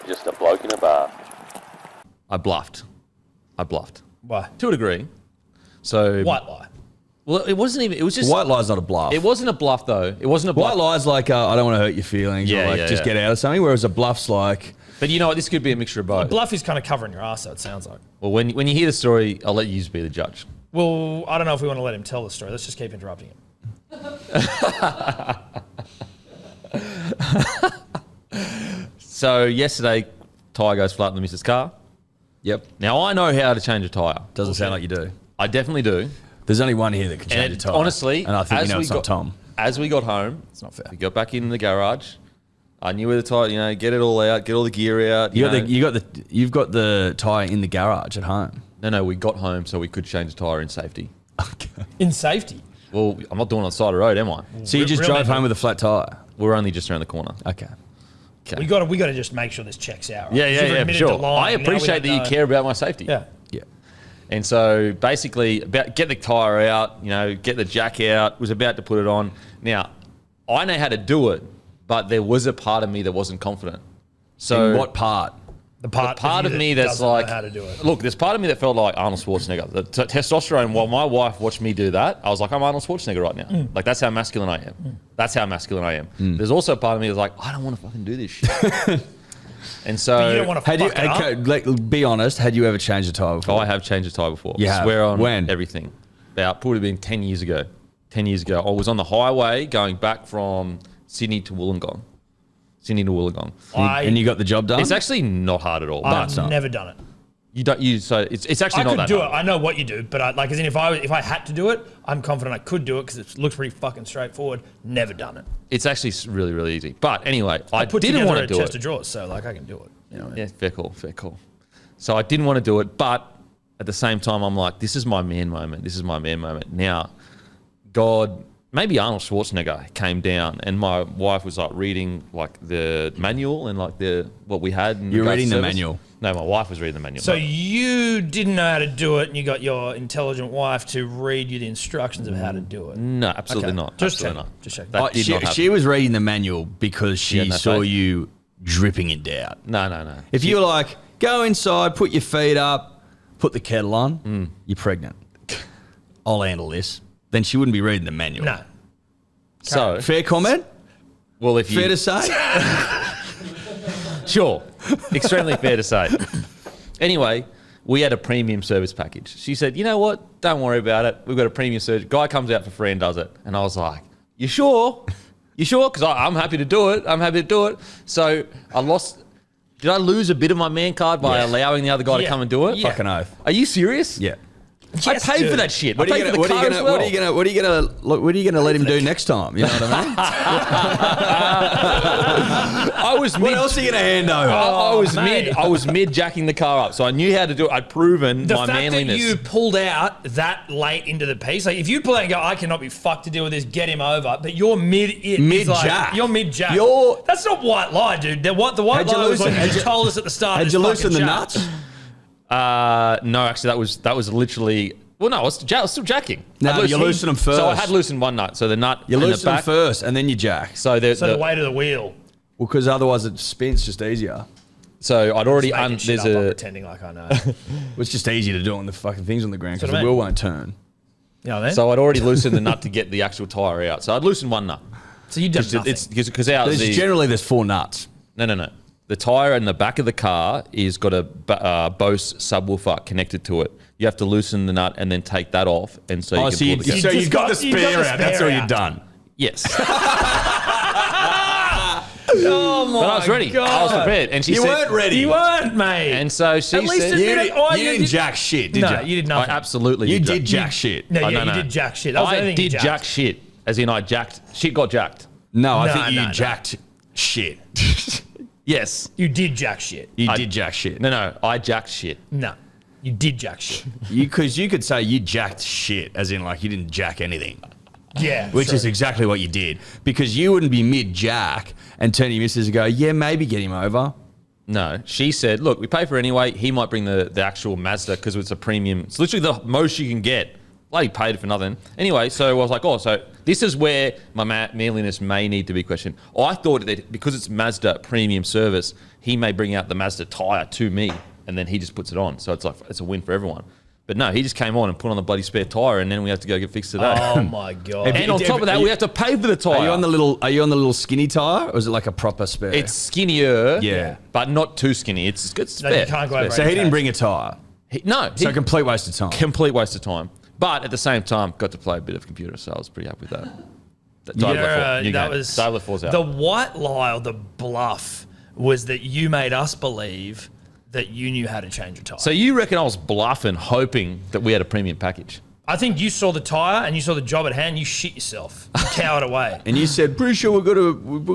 just a bloke in a bar. I bluffed. Why? To a degree. So White lie. Well, it wasn't even. It was just. White lie's not a bluff. It wasn't a bluff though. It wasn't a bluff. White lie's like I don't want to hurt your feelings. Yeah, or like yeah, just yeah. get out of something. Whereas a bluff's like. But you know what? This could be a mixture of both. Bluff is kind of covering your ass, though, it sounds like. Well, when you hear the story, I'll let you be the judge. Well, I don't know if we want to let him tell the story. Let's just keep interrupting him. So yesterday, tyre goes flat in the missus' car. Yep. Now I know how to change a tyre. Doesn't sound like you do. I definitely do. There's only one here that can change And a tyre. honestly, and I think as you know we it's not Tom. As we got home, It's not fair. we got back in the garage. I knew where the tyre, get it all out, get all the gear out. You've got the tyre in the garage at home. No, we got home so we could change the tyre in safety. Okay. In safety. Well, I'm not doing it on the side of the road, am I? So you just Really? drove home with a flat tyre. We're only just around the corner. Okay. Okay. We got to just make sure this checks out. Right? Yeah, You've for admitted to sure. lying, I now we appreciate don't that you know. care about my safety. Yeah. Yeah. And so basically, get the tyre out, get the jack out, was about to put it on. Now, I know how to do it, but there was a part of me that wasn't confident. So In what part? The part of you me that that's doesn't know like, how to do it. look, there's part of me that felt like Arnold Schwarzenegger. The testosterone, while my wife watched me do that, I was like, I'm Arnold Schwarzenegger right now. Like, that's how masculine I am. That's how masculine I am. There's also a part of me that's like, I don't want to fucking do this shit. And so, But you don't want to fuck it up. Okay, be honest, had you ever changed a tyre before? I have changed a tyre before. You have? Swear on When? everything. About probably been 10 years ago. 10 years ago. I was on the highway going back from Sydney to Wollongong. And you got the job done? It's actually not hard at all. I've But never done it. so it's actually I not could that do hard. it. I know what you do, but as in if I had to do it, I'm confident I could do it because it looks pretty fucking straightforward. Never done it. It's actually really, really easy. But anyway, I put didn't together want to a do chest it. of drawers, so like I can do it. You know what I mean? Yeah, fair call. So I didn't want to do it, but at the same time, I'm like, this is my man moment. Now, God, maybe Arnold Schwarzenegger came down, and my wife was like reading like the manual and like what we had. You're reading the manual? No, my wife was reading the manual. So you didn't know how to do it, and you got your intelligent wife to read you the instructions of how to do it. No, absolutely Okay. not. Just Absolutely check. not. Just check. That did not happen. She was reading the manual because she had no saw faith. you dripping it down. No. If you were like, go inside, put your feet up, put the kettle on, you're pregnant. I'll handle this. Then she wouldn't be reading the manual. No. So, Fair comment? well, if you Fair to say? Sure. Extremely fair to say. Anyway, we had a premium service package. She said, you know what? Don't worry about it. We've got a premium service. Guy comes out for free and does it. And I was like, you sure? You sure? Because I'm happy to do it. So I lost. Did I lose a bit of my man card by allowing the other guy to Yeah. come and do it? Yeah. Fucking oath. Are you serious? Yeah. Yes, I paid dude. for that shit. What I are you paid for gonna, the what are car you as gonna, well. what are you gonna let him do next time? You know what I mean? I was What mid. else are you gonna hand over? I was mid jacking the car up, so I knew how to do it. I'd proven The my fact manliness. that you pulled out that late into the piece, like if you pull out and go, I cannot be fucked to deal with this, get him over, but you're Mid-jack. You're mid-jack. You're- That's not white lie, dude. The white Had you lie was like loosened- you had just you- told us at the start. Had it's you fucking loosened the jack. nuts? No, actually, that was literally. Well, no, I was still jacking. No, I'd but you loosened- loosened them first. So I had loosened one nut. So the nut You in the loosen them back. first, and then you jack. So So the weight of the wheel. Well, because otherwise it spins just easier. so I'd already Making shit there's up, I'm a pretending like I know. Well, it's just easier to do it when the fucking thing's on the ground because That's the what I wheel mean. won't turn. You know what I mean? so I'd already loosened the nut to get the actual tire out. So I'd loosened one nut. So you did nothing. It's because out There's four nuts. No. The tire in the back of the car is got a Bose subwoofer connected to it. You have to loosen the nut and then take that off, and so you can pull the so car. you got the you got spare the out. That's spare all out. you've done. Yes, oh my but I was ready. God. I was prepared, and she You said, weren't ready. You weren't, mate. And so she At least said, admit it. Oh, You didn't jack shit, did no, you? you did I nothing. absolutely You did did jack shit. No, Oh, yeah, no. you did jack shit. That was the I only thing you did jacked. jack shit, as in I jacked. Shit got jacked. No, I No, think you no. jacked shit. Yes. You did jack shit. You did jack shit. No, I jacked shit. No, you did jack shit. Because you could say you jacked shit, as in like you didn't jack anything. Yeah, Which is exactly what you did. Because you wouldn't be mid-jack and turn to your missus and go, yeah, maybe get him over. No, she said, look, we pay for it anyway. He might bring the actual Mazda because it's a premium. It's literally the most you can get. Bloody paid for nothing. Anyway, so I was like, oh, so This is where my manliness may need to be questioned. I thought that because it's Mazda premium service, he may bring out the Mazda tyre to me, and then he just puts it on. So it's a win for everyone. But no, he just came on and put on the bloody spare tyre, and then we have to go get fixed today. Oh my god! And on top of that, we have to pay for the tyre. Are you on the little skinny tyre, or is it like a proper spare? It's skinnier, Yeah. but not too skinny. It's No, spare. you can't go over. So he didn't bring a tyre. So Complete waste of time. complete waste of time. But at the same time, got to play a bit of computer, so I was pretty happy with that. That was Diablo 4's out. the white lie or the bluff was that you made us believe that you knew how to change a tyre. So you reckon I was bluffing, hoping that we had a premium package? I think you saw the tyre and you saw the job at hand. You shit yourself. You cowered away. And you said, pretty sure we've got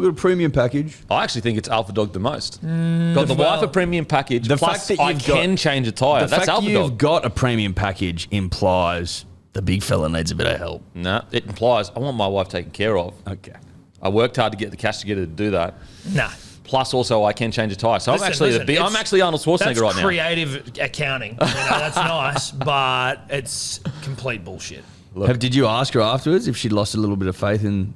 a premium package. I actually think it's Alpha Dog the most. Got the well, wife a premium package. the Plus, fact that I you've can change a tyre. The That's fact Alpha you've Dog. got a premium package implies the big fella needs a bit of help. No, it implies I want my wife taken care of. Okay. I worked hard to get the cash together to do that. Nah. Plus, also, I can change a tyre. So I'm Listen, I'm actually Arnold Schwarzenegger That's right now. creative accounting. That's nice, but it's complete bullshit. Did you ask her afterwards if she'd lost a little bit of faith in?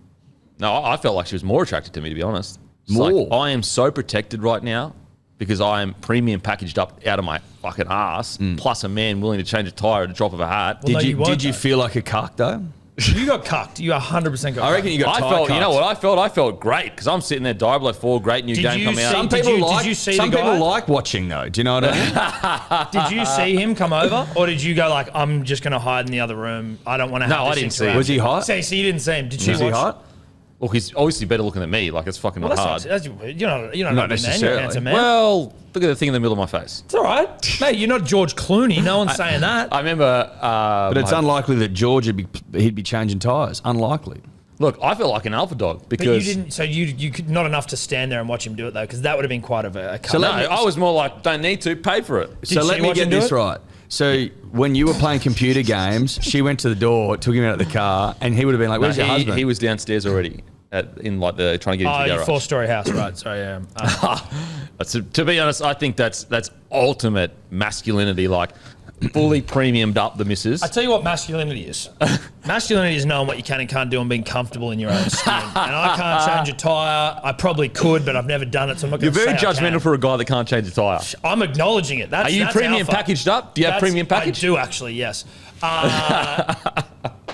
No, I felt like she was more attracted to me, to be honest. It's More? like, I am so protected right now because I am premium packaged up out of my fucking ass, plus a man willing to change a tyre at the drop of a hat. Well, no, you won't, Did you though. feel like a cuck though? You got cucked. You 100% got I reckon cucked. you got I tyre felt, you know cucked. what I felt? I felt great because I'm sitting there, Diablo 4, great new Did game you coming see- out. Some Did people you- like. did you see some the people guy? like watching though. Do you know what I mean? Did you see him come over, or did you go like, I'm just going to hide in the other room? I don't want to have No, this I didn't see him. interaction." Was he hot? So you didn't see him. Did she Was he watch? hot? Well, he's obviously better looking than me. Like, it's fucking Well, not that's hard. not, that's, you're not Not man. You're a necessarily. handsome man. Well, look at the thing in the middle of my face. It's all right. Mate, you're not George Clooney. No one's saying that. I remember... But it's unlikely that George he'd be changing tyres. Unlikely. Look, I feel like an alpha dog But because... you didn't. So you could not enough to stand there and watch him do it though, because that would have been quite a cut. No, I was more like, don't need to, pay for it. So she let me watch get him do this it? right. So when you were playing computer games, she went to the door, took him out of the car, and he would have been like, No, "Where's your husband?" he was downstairs already in like the trying to get into Oh, the your garage. four-story house, right? Sorry, yeah. To be honest, I think that's ultimate masculinity, like fully premiumed up the missus. I tell you what masculinity is. Masculinity is knowing what you can and can't do and being comfortable in your own skin. And I can't change a tyre. I probably could, but I've never done it, so I'm not You're going to very say I judgmental can. for a guy that can't change a tyre. I'm acknowledging it. That's, Are you that's premium alpha. packaged up? Do you have That's- premium package? I do actually, yes.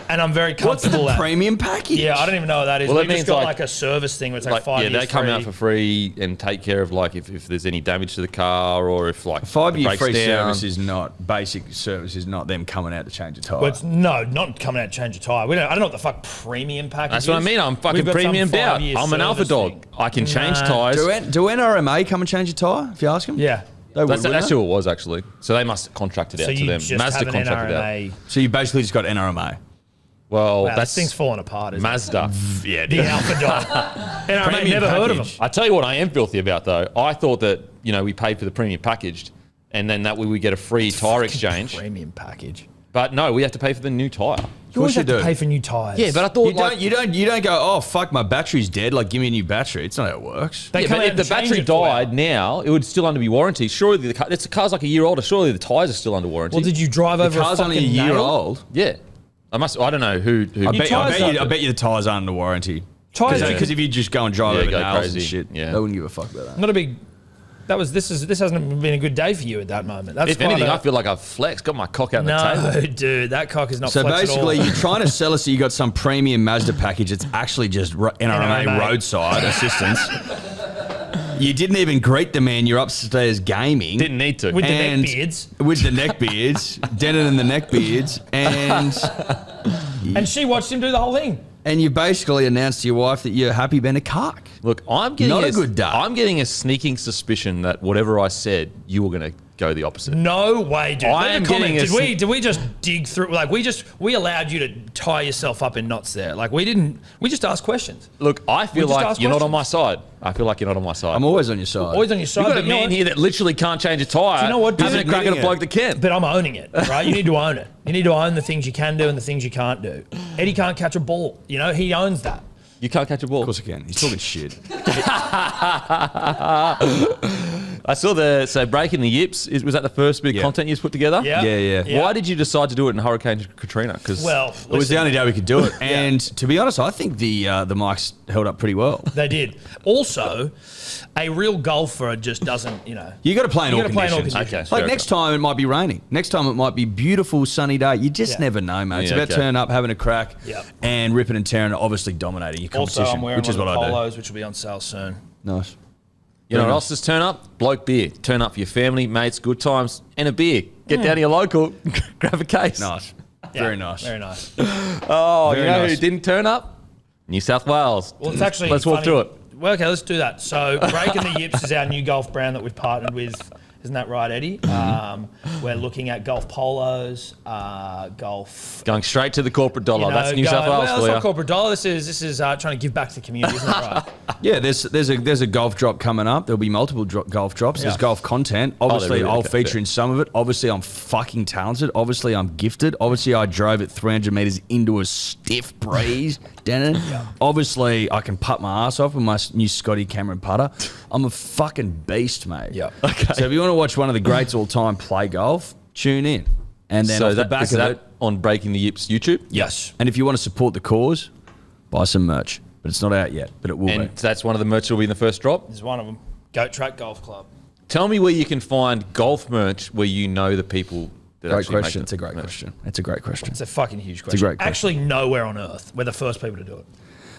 And I'm very What's comfortable the at premium package? Yeah, I don't even know what that is. Well, We've that just means got like- like a service thing where it's like 5 yeah, years they come free. out for free and take care of like if there's any damage to the car or if like 5 it year breaks free down. service is not basic service. Is not them coming out to change a tyre. Well, it's, no, not coming out to change a tyre. I don't know what the fuck premium package That's is. what I mean. I'm fucking We've got some premiumed out. 5-year I'm an alpha service dog. thing. I can change Nah. tyres. do NRMA come and change a tyre if you ask them? Yeah. They would, That's wouldn't they? who it was actually. So they must contract it So out to you them. just Mazda have an contracted out. NRMA. So you basically just got NRMA. Well, Wow, that's this thing's falling apart, isn't Mazda. Yeah, it? The alpha dog. NRMA, Premium never heard of them. package. I tell you what, I am filthy about though. I thought that we paid for the premium packaged, and then that way we get a free tyre exchange. Premium package. But no, we have to pay for the new tyre. You always you have to do. pay for new tyres. Yeah, but I thought You don't go, oh fuck, my battery's dead. Like, give me a new battery. It's not how it works. They Yeah, come but out if the and change battery it for you. died now, it would still under be warranty. Surely the car's like a year older. Surely the tyres are still under warranty. Well, did you drive The over car's a only a fucking year nail? old. Yeah, I don't know who. I bet tyres you are- the tyres aren't under warranty. Tyres are- Because if you just go and drive Yeah, over go nails crazy. and shit, Yeah. they wouldn't give a fuck about that. Not a big. This hasn't been a good day for you at that moment. That's If quite anything, a- I feel like I've flexed, got my cock out the no, table. dude, that cock is not. So flex basically, at all. you're trying to sell us that you got some premium Mazda package. It's actually just NRMA NRMA. roadside assistance. You didn't even greet the man. You're upstairs gaming. Didn't need to. With the and- neck beards, With the neck beards, Denon and the neck beards, and and she watched him do the whole thing. you basically announced to your wife that you're happy being a cock. Look, I'm getting Not a good day. I'm getting a sneaking suspicion that whatever I said, you were going to go the opposite. No way, dude. I Leave am a comment. getting a Did we just dig through? Like we allowed you to tie yourself up in knots there. Like we didn't. We just asked questions. Look, I feel just like ask you're not on questions. my side. I feel like you're not on my side. I'm always on your side. Always on your side. You've got but a you know man what? here that literally can't change a tyre. Do you know what, dude? Having a crack at a Admitting bloke it. that can. But I'm owning it, right? You need to own it. You need to own the things you can do and the things you can't do. Eddie can't catch a ball. He owns that. You can't catch a ball. Of course I can. He's talking shit. I saw so breaking the yips. Was that the first bit of content you put together? Yeah. Yeah. Why did you decide to do it in Hurricane Katrina? Because it was the only day we could do it, and to be honest, I think the mics held up pretty well. They did. Also, a real golfer just doesn't, you know. You got to play in all conditions. Okay, Like next time it might be raining. Next time it might be beautiful sunny day. You just never know, mate. It's about turning up, having a crack, and ripping and tearing, obviously dominating your competition, Also, I'm wearing which is what I do. polos, which will be on sale soon. Nice. You know what else is turn up? Bloke beer. Turn up for your family, mates, good times, and a beer. Get down to your local, grab a case. Nice. Yeah, Very nice. Very nice. Oh, Very you know nice. who didn't turn up? New South Wales. Well, it's actually Let's walk funny. through it. Well, okay, let's do that. So, Breaking the Yips is our new golf brand that we've partnered with. Isn't that right, Eddie? We're looking at golf polos, golf. Going straight to the corporate dollar. That's New South Wales well, for it's you. not corporate dollar. This is trying to give back to the community. Isn't that right? Yeah, there's a golf drop coming up. There'll be multiple golf drops. There's golf content. Obviously, really? I'll Okay, feature fair. in some of it. Obviously, I'm fucking talented. Obviously, I'm gifted. Obviously, I drove it 300 metres into a stiff breeze, Denon. Obviously, I can putt my ass off with my new Scotty Cameron putter. I'm a fucking beast, mate. Yeah. Okay. So if you want to watch one of the greats all time play golf, tune in. And then off the back is of that it, on Breaking the Yips YouTube? Yes. and if you want to support the cause, buy some merch. But it's not out yet, but it will And be. that's one of the merch that will be in the first drop. There's one of them. Goat Track Golf Club. Tell me where you can find golf merch where you know the people that Great actually make question. the It's a great merch. question. It's a great question. It's a fucking huge question. a great question. Actually, nowhere on earth. We're the first people to do it.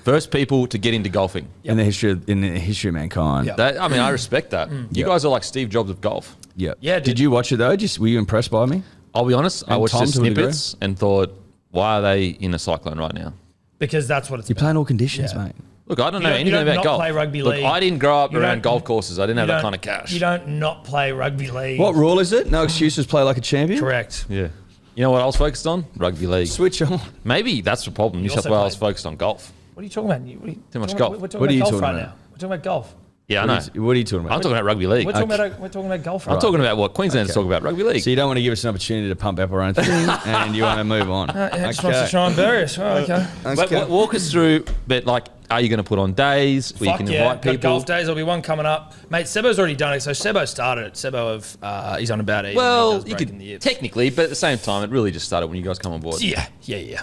First people to get into golfing. In the history of mankind. Yep. That, I mean, I respect that. You Yep. guys are like Steve Jobs of golf. Yeah. Yeah, Did dude. you watch it though? Were you impressed by me? I'll be honest, I And watched Tom the to a degree? snippets and thought, why are they in a cyclone right now? Because that's what it's You're about. playing all conditions, Yeah. mate. Look, I don't You know don't- anything you don't about not golf. play rugby Look, league. I didn't grow up You around don't- golf courses. I didn't have You that don't- kind of cash. You don't not play rugby league. What rule is it? No excuses, play like a champion? Correct. Yeah. You know what I was focused on? Rugby league. Switch on. Maybe that's the problem. New South also Wales played- focused on golf. What are you talking about? Too much talking golf. About, we're talking What are about you golf talking right about? now. We're talking about golf. Yeah, I know. What are you talking about? I'm talking about rugby league. We're talking about golf. I'm Right talking about what Queenslanders talk about, rugby league. So you don't want to give us an opportunity to pump up our own thing, and you want to move on. Yeah, just wants to shine various. Oh, okay. But walk us through, but like, are you going to put on days where Fuck you can yeah, invite got people? golf days. There'll be one coming up. Mate, Sebo's already done it. So Sebo started it. Sebo of, he's on about it. Well, you could technically, but at the same time, it really just started when you guys come on board. Yeah.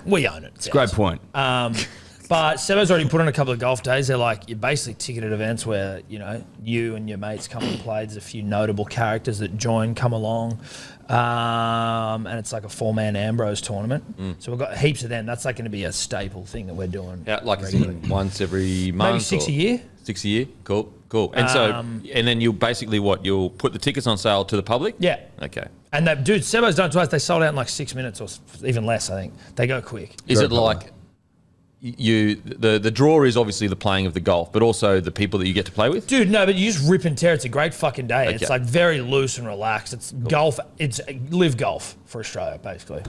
We own it. It's Great point. But Sebo's already put on a couple of golf days. They're like, you're basically ticketed events where, you know, you and your mates come and play. There's a few notable characters that come along. And it's like a 4-man Ambrose tournament. So we've got heaps of them. That's like going to be a staple thing that we're doing. Yeah, like is it once every month? Maybe 6 a year. 6 a year? Cool. And and then you'll basically you'll put the tickets on sale to the public? Yeah. Okay. And dude, Sebo's done it twice. They sold out in like 6 minutes or even less, I think. They go quick. Is it like the draw is obviously the playing of the golf, but also the people that you get to play with? Dude, no, but you just rip and tear. It's a great fucking day. Okay. It's like very loose and relaxed. It's golf. It's live golf for Australia, basically.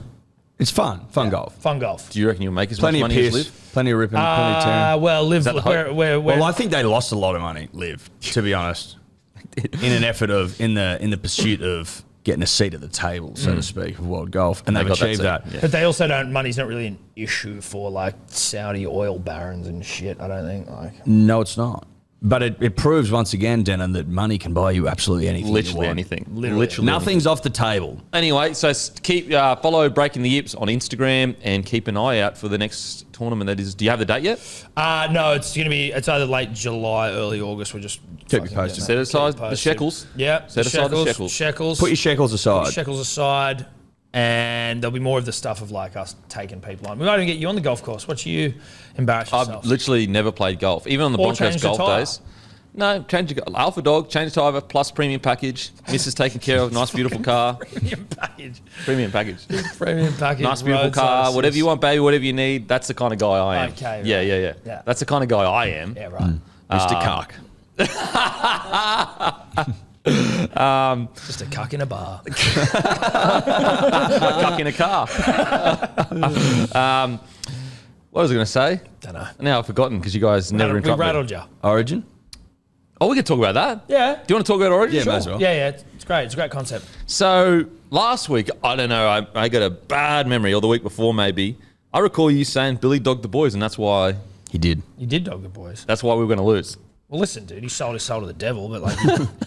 It's fun golf. Fun golf. Do you reckon you'll make as Plenty much of money as piss, Liv? plenty of ripping, plenty of tearing. Well, live. that the hope? Well, I think they lost a lot of money, Liv, to be honest, in an effort of in the pursuit of getting a seat at the table, so to speak, of world golf, and they've got that achieved seat, that. yeah. But they also don't. Money's not really an issue for like Saudi oil barons and shit. I don't think like. No, it's not. But it proves once again, Denon, that money can buy you absolutely anything. you Literally want. anything. Literally. Nothing's off the table. Anyway, so keep follow Breaking the Yips on Instagram and keep an eye out for the next tournament. That is, do you have the date yet? No, it's either late July, early August. We're just Keep you posted. Set aside the shekels. Yeah, Set aside the shekels. Shekels. Put your shekels aside. Shekels aside, and there'll be more of the stuff of like us taking people on. We might even get you on the golf course. Watch you embarrass yourself. I've literally never played golf, even on the Or Broncos change the golf tyre. days. No, change the Alpha Dog, change the tyre, plus premium package. Mrs. taken care of, nice beautiful car. Premium package. Premium package. Premium package. Nice beautiful roadside car, assist. whatever you want, baby, whatever you need. That's the kind of guy I am. Okay, right. Yeah. That's the kind of guy I am. Yeah, right. Mr. Cark. Just a cuck in a bar. Cuck in a car. What was I going to say? Don't know. Now I've forgotten because you guys never We interrupt me. rattled you. Origin? Oh, we could talk about that. Yeah. Do you want to talk about Origin? Yeah, may as well. Yeah. It's great. It's a great concept. So last week, I don't know, I got a bad memory, or the week before maybe. I recall you saying Billy dogged the boys, and that's why He did. You did dog the boys. we were going to lose. Well, listen, dude, he sold his soul to the devil, but like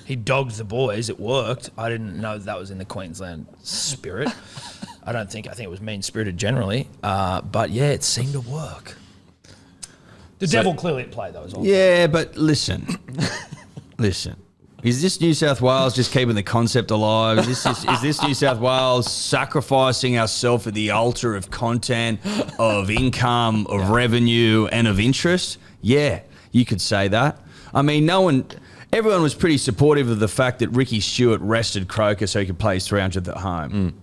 he dogged the boys. It worked. I didn't know that was in the Queensland spirit. I think it was mean-spirited generally. But yeah, it seemed to work. The devil clearly at play, though, as well. Yeah, but listen. Is this New South Wales just keeping the concept alive? Is this New South Wales sacrificing ourselves at the altar of content, of income, of revenue, and of interest? Yeah, you could say that. I mean, everyone was pretty supportive of the fact that Ricky Stewart rested Croker so he could play his 300th at home.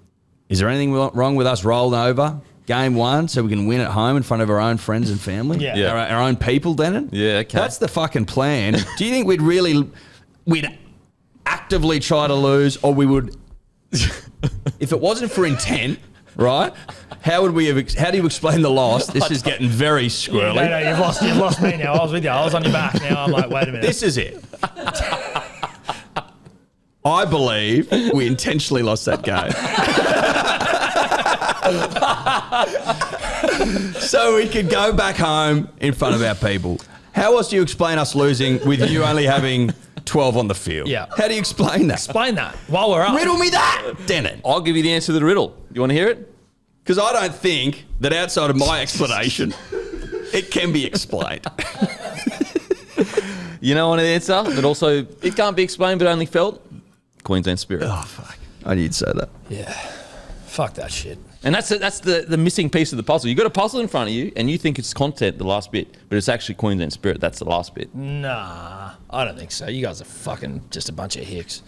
Is there anything wrong with us rolling over game one so we can win at home in front of our own friends and family? Yeah. Our own people, Denon? Yeah, okay. That's the fucking plan. Do you think we'd actively try to lose, or we would, if it wasn't for intent, right? How do you explain the loss? This is getting very squirrely. No, you've lost me now. I was with you. I was on your back. Now I'm like, wait a minute. This is it. I believe we intentionally lost that game. So we could go back home in front of our people. How else do you explain us losing with you only having 12 on the field? Yeah. How do you explain that? Explain that while we're up. Riddle me that, Denon. I'll give you the answer to the riddle. You want to hear it? Because I don't think that outside of my explanation, it can be explained. You know an answer, but also it can't be explained but only felt? Queensland spirit. Oh, fuck. I knew you'd say that. Yeah. Fuck that shit. And that's the missing piece of the puzzle. You've got a puzzle in front of you and you think it's content, the last bit, but it's actually Queensland spirit. That's the last bit. Nah, I don't think so. You guys are fucking just a bunch of hicks.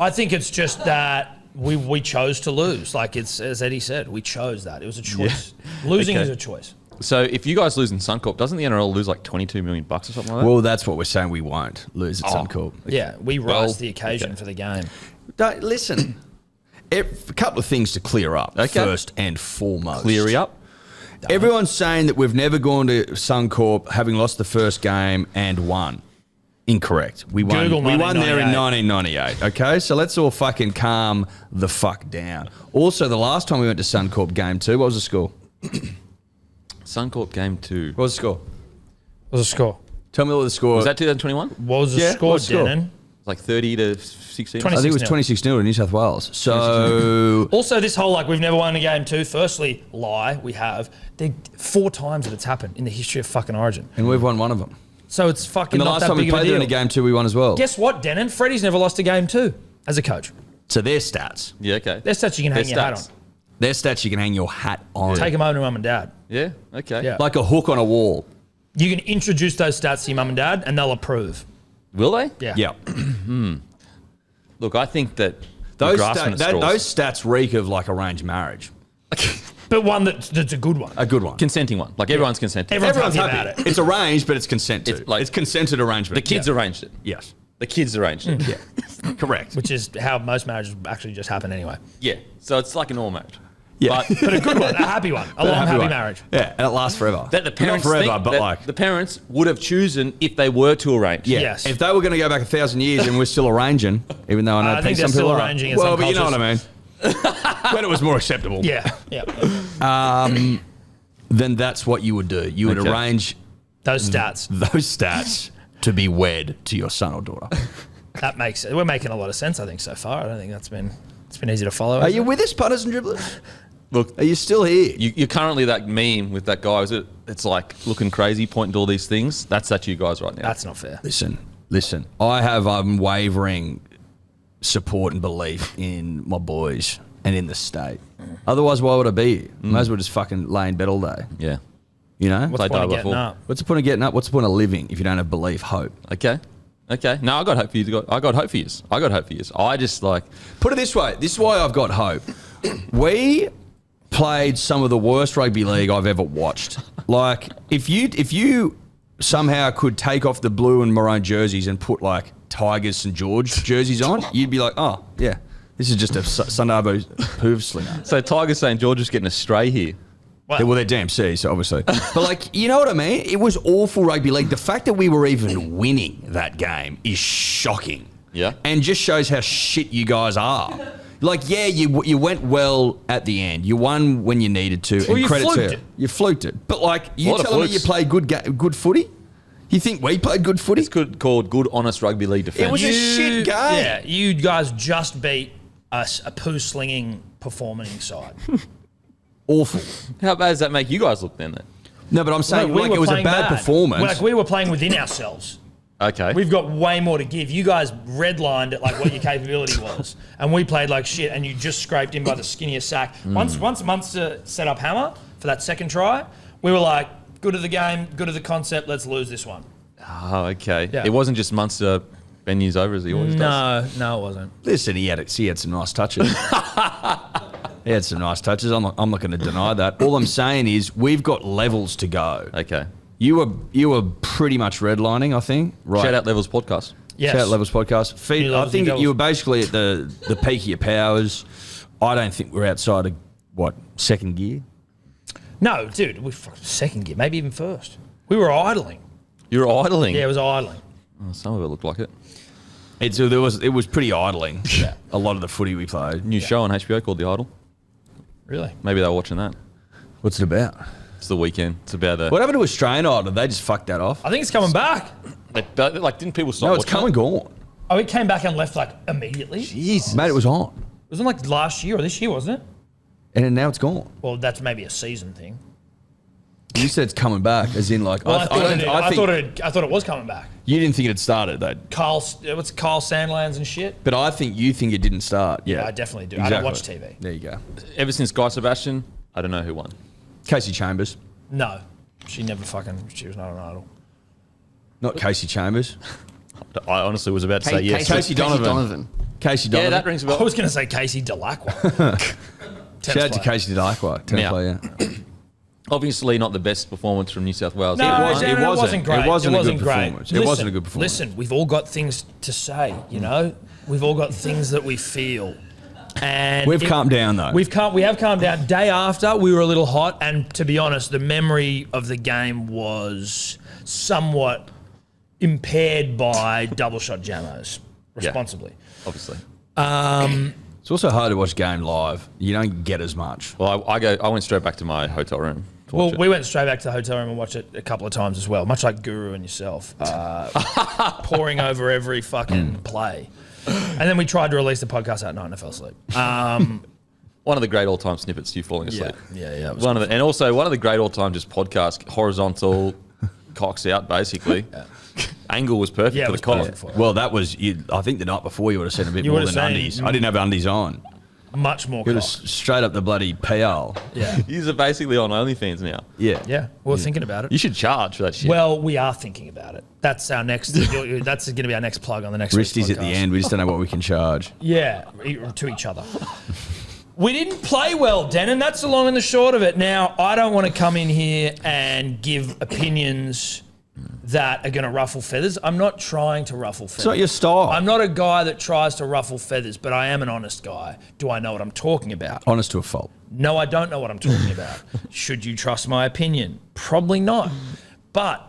I think it's just that we chose to lose. Like it's, as Eddie said, we chose that. It was a choice. Yeah. Losing is a choice. So if you guys lose in Suncorp, doesn't the NRL lose like $22 million or something like that? Well, that's what we're saying. We won't lose at Suncorp. Yeah, we rise to the occasion for the game. Don't, listen, a couple of things to clear up first and foremost. Clear up. Everyone's saying that we've never gone to Suncorp having lost the first game and won. Incorrect. We won. We won there in 1998. Okay, so let's all fucking calm the fuck down. Also, the last time we went to Suncorp game 2, what was the score? Suncorp game 2. What was the score? What was the score? Tell me what the score Was that 2021? What was the score, Denon? Like 30 to 16. I think it was 26-0 to New South Wales. So also, this whole like we've never won a game 2. Firstly, lie. We have. 4 times that it's happened in the history of fucking Origin, and we've won one of them. So it's fucking. And the not last that time big we played of a them deal. in a game 2, we won as well. Guess what, Denon? Freddie's never lost a game 2 as a coach. So their stats. Yeah, okay. Their stats you can hang your hat on. Their stats you can hang your hat on. Take them over to mum and dad. Yeah, okay. Yeah. Like a hook on a wall. You can introduce those stats to your mum and dad, and they'll approve. Will they? Yeah. Yeah. Look, I think that those stats reek of like arranged marriage. But one that's a good one. A good one. Consenting one. Like everyone's consenting. Everyone's happy about it. It's arranged, but it's consented. It's consented arrangement. The kids arranged it. Yes. The kids arranged it. Yeah. Correct. Which is how most marriages actually just happen anyway. Yeah. So it's like a normal marriage. Yeah. But a good one, a happy one, a long happy marriage. Yeah, and it lasts forever. That the parents Not forever, think but that like the parents would have chosen if they were to arrange. yeah. Yes. If they were going to go back 1,000 years and we're still arranging, even though I know think some they're people still are arranging in well, some but you know what cultures. I mean. When it was more acceptable. Yeah. Then that's what you would do. You would arrange Those stats. those stats to be wed to your son or daughter. That makes we're making a lot of sense, I think, so far. I don't think it's been easy to follow. Are you with us, punters and dribblers? Look, Are you still here? you're currently that meme with that guy. Is it? It's like looking crazy, pointing to all these things. That's you guys right now. That's not fair. Listen. I have unwavering support and belief in my boys and in the state. Otherwise, why would I be here? Might as well just fucking lay in bed all day. Yeah. You know? What's the point of getting up? What's the point of getting up? What's the point of living if you don't have belief, hope? Okay. No, I got hope for you. I got hope for you. I just like Put it this way. This is why I've got hope. We played some of the worst rugby league I've ever watched. Like, if you somehow could take off the blue and maroon jerseys and put like Tigers St George jerseys on, you'd be like, oh yeah, this is just a Sundabo hoof slinger. so. Tigers St George is getting a stray here. Well, they're DMC, so obviously. But like, you know what I mean? It was awful rugby league. The fact that we were even winning that game is shocking. Yeah. And just shows how shit you guys are. Like, yeah, you went well at the end. You won when you needed to. Well, and you credit fluked to it. You fluked it. But like, you lot of telling me you flukes. played good footy? You think we played good footy? It's called good, honest rugby league defence. It was a shit game. Yeah, you guys just beat us, a poo-slinging, performing side. Awful. How bad does that make you guys look then? No, but I'm saying We were it was a playing bad performance. Like we were playing within ourselves. Okay. We've got way more to give. You guys redlined it like what your capability was, and we played like shit. And you just scraped in by the skinniest sack. Once Munster set up hammer for that second try, we were like, good at the game, good at the concept. Let's lose this one. Oh, okay. Yeah. It wasn't just Munster bend years over as he always does. No, it wasn't. Listen, he had some nice touches. He had some nice touches. I'm not going to deny that. All I'm saying is we've got levels to go. Okay. You were pretty much redlining, I think. Right. Shout out Levels Podcast. Yes. Shout out Levels Podcast. New I levels, think new devils. you were basically at the peak of your powers. I don't think we're outside of, second gear? No, dude, we fucking second gear, maybe even first. We were idling. You're idling. Yeah, it was idling. Oh, some of it looked like it. It was pretty idling. Yeah. A lot of the footy we played. New show on HBO called The Idol. Really? Maybe they were watching that. What's it about? It's the weekend. It's about the. What happened to Australian Idol? They just fucked that off. I think it's coming back. Like, didn't people stop? No, it's watching come and it? gone. Oh, it came back and left like immediately. It Jesus. Mate, it was on. wasn't like last year or this year, wasn't it? And then now it's gone. Well, that's maybe a season thing. You said it's coming back, as in like. Well, I thought think it was coming back. you didn't think it had started, though. Carl Sandlands and shit. But I think you think it didn't start. Yeah, I definitely do. I don't watch TV. There you go. Ever since Guy Sebastian, I don't know who won. Casey Chambers, No, she was not an idol. not Casey Chambers. I honestly was about to say yes. Casey Donovan. Casey Yeah, Donovan. that rings a I bell. was going to say Casey Delacqua. Shout out to Casey Delacqua, tennis Now- player. Obviously not the best performance from New South Wales. No, It wasn't. it wasn't great. It wasn't a good great. performance. It wasn't a good performance. Listen, we've all got things to say, you know? We've all got things that we feel. And We've calmed down though. We have calmed down. Day after, we were a little hot, and to be honest, the memory of the game was somewhat impaired by double shot jamos, responsibly. Obviously. It's also hard to watch game live. You don't get as much. Well, I went straight back to my hotel room. to Well, watch it. we went straight back to the hotel room and watched it a couple of times as well, much like Guru and yourself, pouring over every fucking play. And then we tried to release the podcast that night and I fell asleep. One of the great all-time snippets, you falling asleep. Yeah. It was And also one of the great all-time just podcast, horizontal, cocks out, basically. Angle was perfect Yeah, it for was the cock. perfect for it. Well, that was. I think the night before you would have said a bit You more would than have said- undies. I didn't have undies on. much more It was cock. straight up the bloody PL. Yeah. These are basically on OnlyFans now. Yeah. Yeah. We're thinking about it. You should charge for that shit. Well, we are thinking about it. That's our next. That's going to be our next plug on the next. week's Wristies at the podcast. end. We just don't know what we can charge. Yeah, to each other. We didn't play well, Denon. That's the long and the short of it. Now, I don't want to come in here and give opinions that are going to ruffle feathers. I'm not trying to ruffle feathers. It's not your style. I'm not a guy that tries to ruffle feathers, but I am an honest guy. Do I know what I'm talking about? Honest to a fault. No, I don't know what I'm talking about. Should you trust my opinion? Probably not. But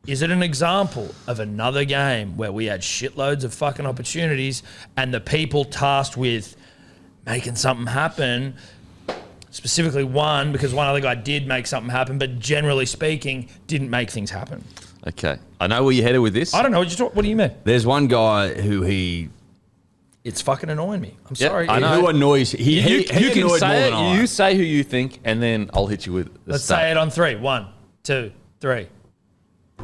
is it an example of another game where we had shitloads of fucking opportunities and the people tasked with making something happen, specifically one, because one other guy did make something happen, but generally speaking, didn't make things happen? okay. I know where you're headed with this. I don't know. What do you mean? There's one guy who he It's fucking annoying me. I'm Yeah, sorry. I know. who annoys. He You can annoyed more say than it. I. You say who you think, and then I'll hit you with the Let's stat. say it on 3. 1, 2, 3.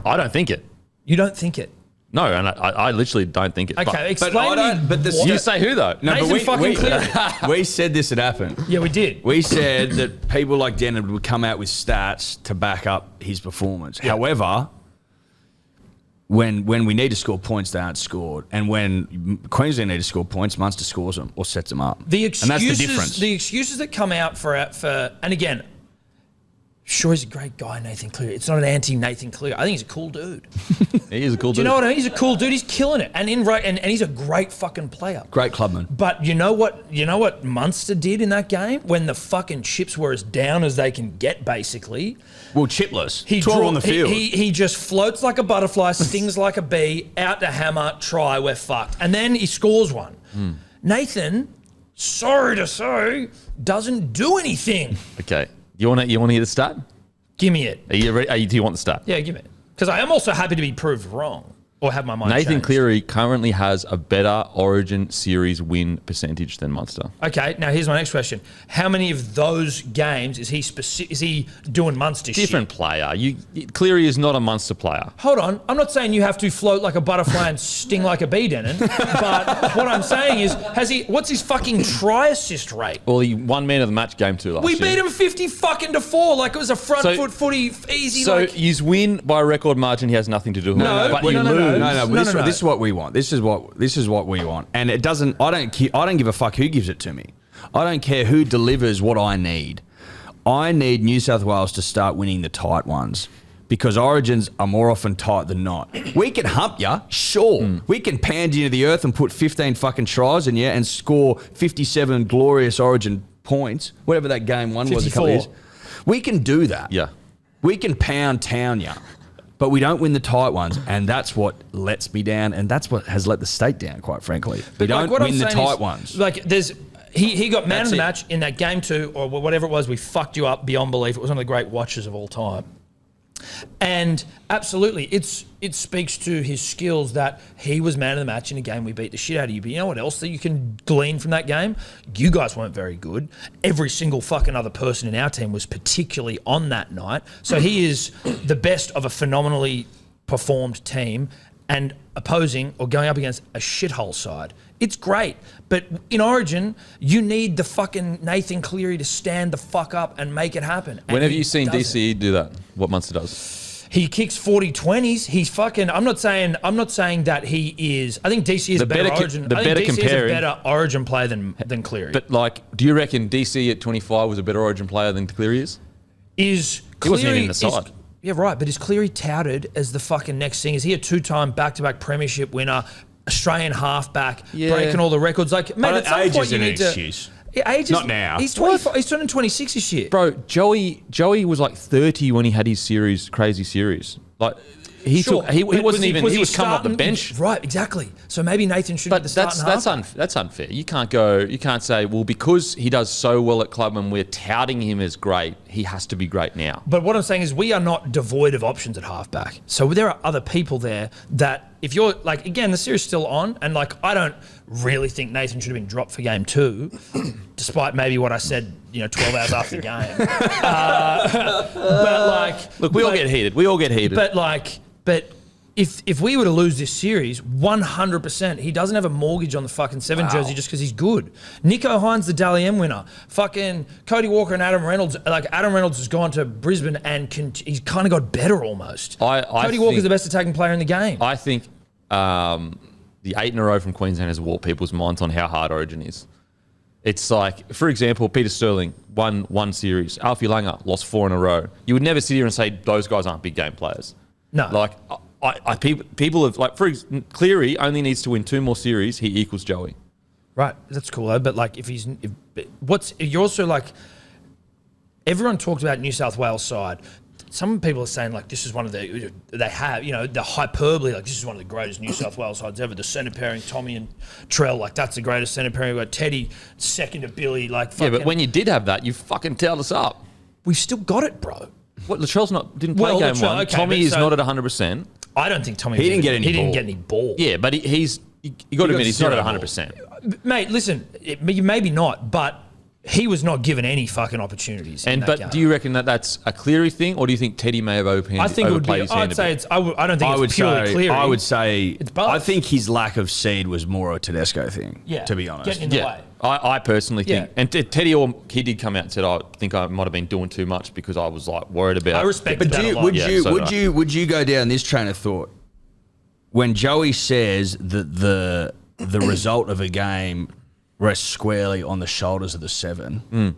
I don't think it. You don't think it. No, and I literally don't think it. Okay, But explain I to don't- me. but the what- you say who though? No, Nathan fucking Cleary. we said this had happened. Yeah, we did. We said that people like Denon would come out with stats to back up his performance. However, when we need to score points, they aren't scored. And when Queensland need to score points, Munster scores them or sets them up. The and excuses, that's the difference. The excuses that come out for and again, sure, he's a great guy, Nathan Cleary. It's not an anti-Nathan Cleary. I think he's a cool dude. He is a cool Do you dude. know what I mean? He's a cool dude. He's killing it, and he's a great fucking player. Great clubman. But you know what? You know what Munster did in that game when the fucking chips were as down as they can get, basically. Well, chipless. 12 on the field. He just floats like a butterfly, stings like a bee, out to hammer, try, we're fucked. And then he scores one. Nathan, sorry to say, doesn't do anything. Okay. You want to hear the stat? Give me it. Are you ready? Do you want the stat? Yeah, give it. Because I am also happy to be proved wrong or have my mind Nathan changed. Cleary currently has a better Origin Series win percentage than Munster. Okay, now here's my next question. How many of those games is he doing Munster shit? Different player. Cleary is not a Munster player. Hold on. I'm not saying you have to float like a butterfly and sting like a bee, Denon. But what I'm saying is, what's his fucking try assist rate? Well, he won man of the match game 2 last We year. beat him 50-4 like it was a front foot footy easy. So like, you win by a record margin. He has nothing to do with it. But you lose. No. This is what we want. This is what we want. And it doesn't. I don't give a fuck who gives it to me. I don't care who delivers what I need. I need New South Wales to start winning the tight ones. Because Origins are more often tight than not. We can hump you, sure. We can pound you to the earth and put 15 fucking tries in you and score 57 glorious Origin points, whatever that game one was a couple of years. We can do that. Yeah. We can pound town you. But we don't win the tight ones, and that's what lets me down, and that's what has let the state down, quite frankly. We don't win the tight ones. Like, he got man of the match in that game 2, or whatever it was. We fucked you up beyond belief. It was one of the great watches of all time. And absolutely, it speaks to his skills that he was man of the match in a game we beat the shit out of you. But you know what else that you can glean from that game? You guys weren't very good. Every single fucking other person in our team was particularly on that night. So he is the best of a phenomenally performed team and opposing or going up against a shithole side. It's great. But in Origin, you need the fucking Nathan Cleary to stand the fuck up and make it happen. And When have you seen does DCE do that? What Munster does? He kicks 40-20s. He's fucking. I'm not saying that he is. I think DC is The a better better Origin. the I think better DC is a comparing- better Origin player than Cleary. But, like, do you reckon DC at 25 was a better Origin player than Cleary is? Is He wasn't Cleary even in the side. Yeah, right. But is Cleary touted as the fucking next thing? Is he a 2-time back-to-back premiership winner, Australian halfback, breaking all the records? Like, mate, at some age point is you an need to. excuse. Yeah, age is, Not now. He's 25. He's turning 26 this year. Bro, Joey was like 30 when he had his crazy series. Like, he Sure. took, he But wasn't he- even, was he he was coming off the starting? bench. Right, exactly. So maybe Nathan should But be the starting half. that's unfair. You can't say, well, because he does so well at club and we're touting him as great, he has to be great now. But what I'm saying is we are not devoid of options at halfback. So there are other people there that if you're like, again, the series is still on, and like I don't really think Nathan should have been dropped for game 2, despite maybe what I said, 12 hours after the game. But like, Look, we all get heated. But if we were to lose this series, 100%, he doesn't have a mortgage on the fucking 7 jersey just because he's good. Nico Hines, the Dally M winner. Fucking Cody Walker and Adam Reynolds. Like, Adam Reynolds has gone to Brisbane and he's kind of got better almost. Cody Walker's the best attacking player in the game. I think the 8 in a row from Queensland has warped people's minds on how hard Origin is. It's like, for example, Peter Sterling won one series. Alfie Langer lost 4 in a row. You would never sit here and say those guys aren't big game players. No. Like, people have, like, Cleary only needs to win 2 more series, he equals Joey. Right, that's cool though. But like, you're also like, everyone talked about New South Wales side. Some people are saying like this is one of the hyperbole, like this is one of the greatest New South Wales sides ever. The centre pairing, Tommy and Trell, like that's the greatest centre pairing. We've got Teddy second to Billy, like fucking, Yeah, but when you did have that, you fucking tailed us up. we've still got it, bro. What, Latrell's didn't play game Latrell, 1. okay, Tommy but is not at 100%. I don't think Tommy. He didn't get any ball. Yeah, but you got to admit he's not at 100%. Mate, listen, maybe not, but he was not given any fucking opportunities. But do you reckon that that's a Cleary thing, or do you think Teddy may have I think it would be. overplayed his hand I'd a say bit? it's. I don't think it's purely Cleary. I would say It's both. I think his lack of seed was more a Tedesco thing. Yeah, to be honest. getting in the Yeah, way. I personally think, Yeah. and Teddy, he did come out and said, I think I might have been doing too much because I was like worried about. I respected But that a lot. would you go down this train of thought when Joey says that the result of a game rests squarely on the shoulders of the 7?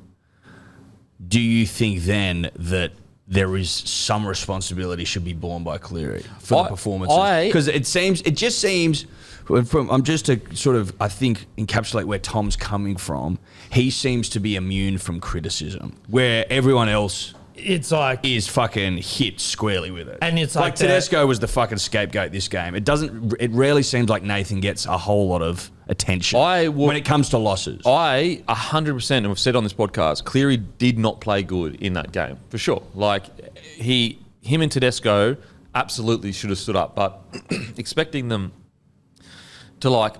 Do you think then that there is some responsibility should be borne by Cleary for the performances? Because it just seems. I'm just to sort of, I think, encapsulate where Tom's coming from. He seems to be immune from criticism, where everyone else It's like is fucking hit squarely with it. And it's like Tedesco was the fucking scapegoat this game. It rarely seems like Nathan gets a whole lot of attention when it comes to losses. I 100%, and we've said on this podcast, Cleary did not play good in that game for sure. Like him and Tedesco absolutely should have stood up. But expecting them to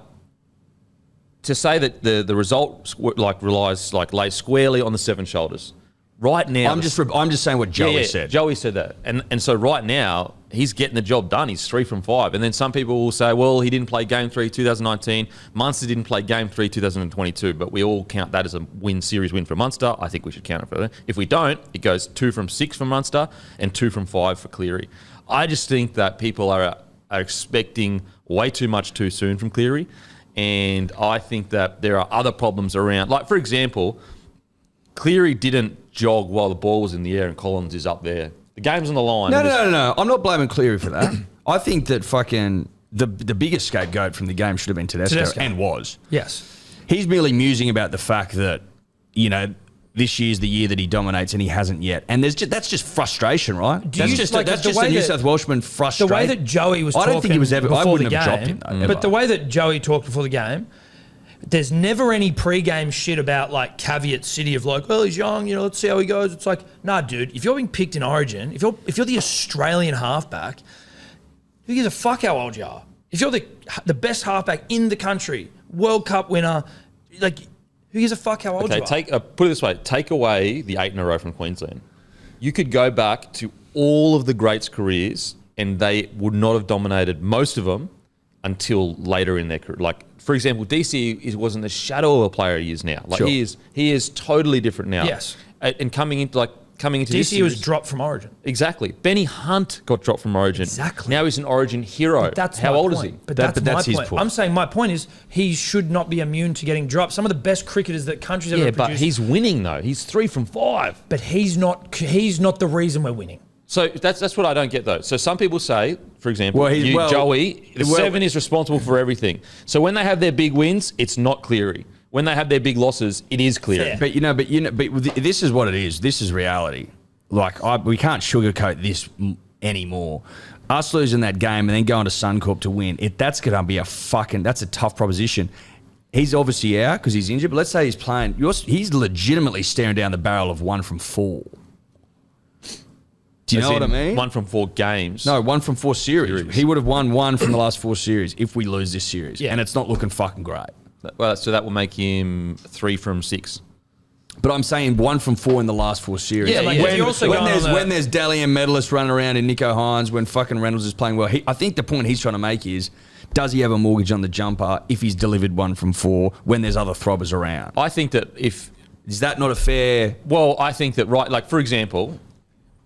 say that the result lays squarely on the seven shoulders. Right now, I'm just saying what Joey said. Joey said that, and so right now he's getting the job done. He's 3 from 5, and then some people will say, well, he didn't play Game 3 2019. Munster didn't play Game 3 2022, but we all count that as a series win for Munster. I think we should count it for that. If we don't, it goes 2 from 6 for Munster and 2 from 5 for Cleary. I just think that people are expecting way too much too soon from Cleary, and I think that there are other problems around. Like, for example, Cleary didn't jog while the ball was in the air and Collins is up there. The game's on the line. No. I'm not blaming Cleary for that. I think that fucking the biggest scapegoat from the game should have been Tedesco. And was. Yes. He's merely musing about the fact that, this year's the year that he dominates and he hasn't yet. And that's just frustration, right? That's just a New South Welshman frustration. The way that Joey was talking, I don't think he was ever. I wouldn't have dropped him. Though, but the way that Joey talked before the game, there's never any pre-game shit about like caveat city of like, well, he's young, let's see how he goes. It's like, nah, dude, if you're being picked in Origin, if you're the Australian halfback, who gives a fuck how old you are? If you're the best halfback in the country, World Cup winner, like, who gives a fuck how old you are? Put it this way, take away the 8 in a row from Queensland. You could go back to all of the greats' careers and they would not have dominated most of them until later in their career. Like, for example, DC wasn't the shadow of a player he is now. Like, sure. He is totally different now. Yes. And coming into DC this series, was dropped from Origin. Exactly. Benny Hunt got dropped from Origin. Exactly. Now he's an Origin hero. But that's how my old point. is he? But that's my his point. point. I'm saying my point is he should not be immune to getting dropped. Some of the best cricketers that countries ever produced. Yeah, but he's winning though. He's 3 from 5. But he's not the reason we're winning. So that's what I don't get though. So some people say, for example, Joey, 7 is responsible for everything. So when they have their big wins, it's not Cleary. When they have their big losses, it is Cleary. Fair. But this is what it is. This is reality. Like, we can't sugarcoat this anymore. Us losing that game and then going to Suncorp to win, that's going to be that's a tough proposition. He's obviously out because he's injured, but let's say he's playing. He's legitimately staring down the barrel of 1 from 4. Do you know what I mean? 1 from 4 games. No, 1 from 4 series. He would have won 1 from the last 4 series if we lose this series. Yeah. And it's not looking fucking great. Well, so that will make him 3 from 6. But I'm saying 1 from 4 in the last 4 series. Yeah, like when there's Dally M medalists running around in Nico Hines, when fucking Reynolds is playing well, I think the point he's trying to make is, does he have a mortgage on the jumper if he's delivered 1 from 4 when there's other throbbers around? I think that is that not a fair? Well, I think that like for example,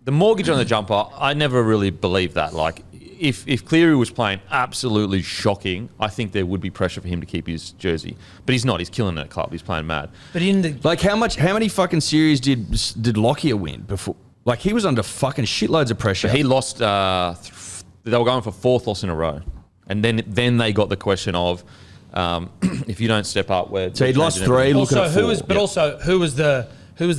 the mortgage on the jumper, I never really believed that. Like, if Cleary was playing absolutely shocking, I think there would be pressure for him to keep his jersey. But he's not. He's killing it at club. He's playing mad. But how many fucking series did Lockyer win before? Like, he was under fucking shitloads of pressure. But he lost. They were going for 4th loss in a row, and then they got the question of if you don't step up, where. So he'd lost 3. Looking at 4. Also, who was the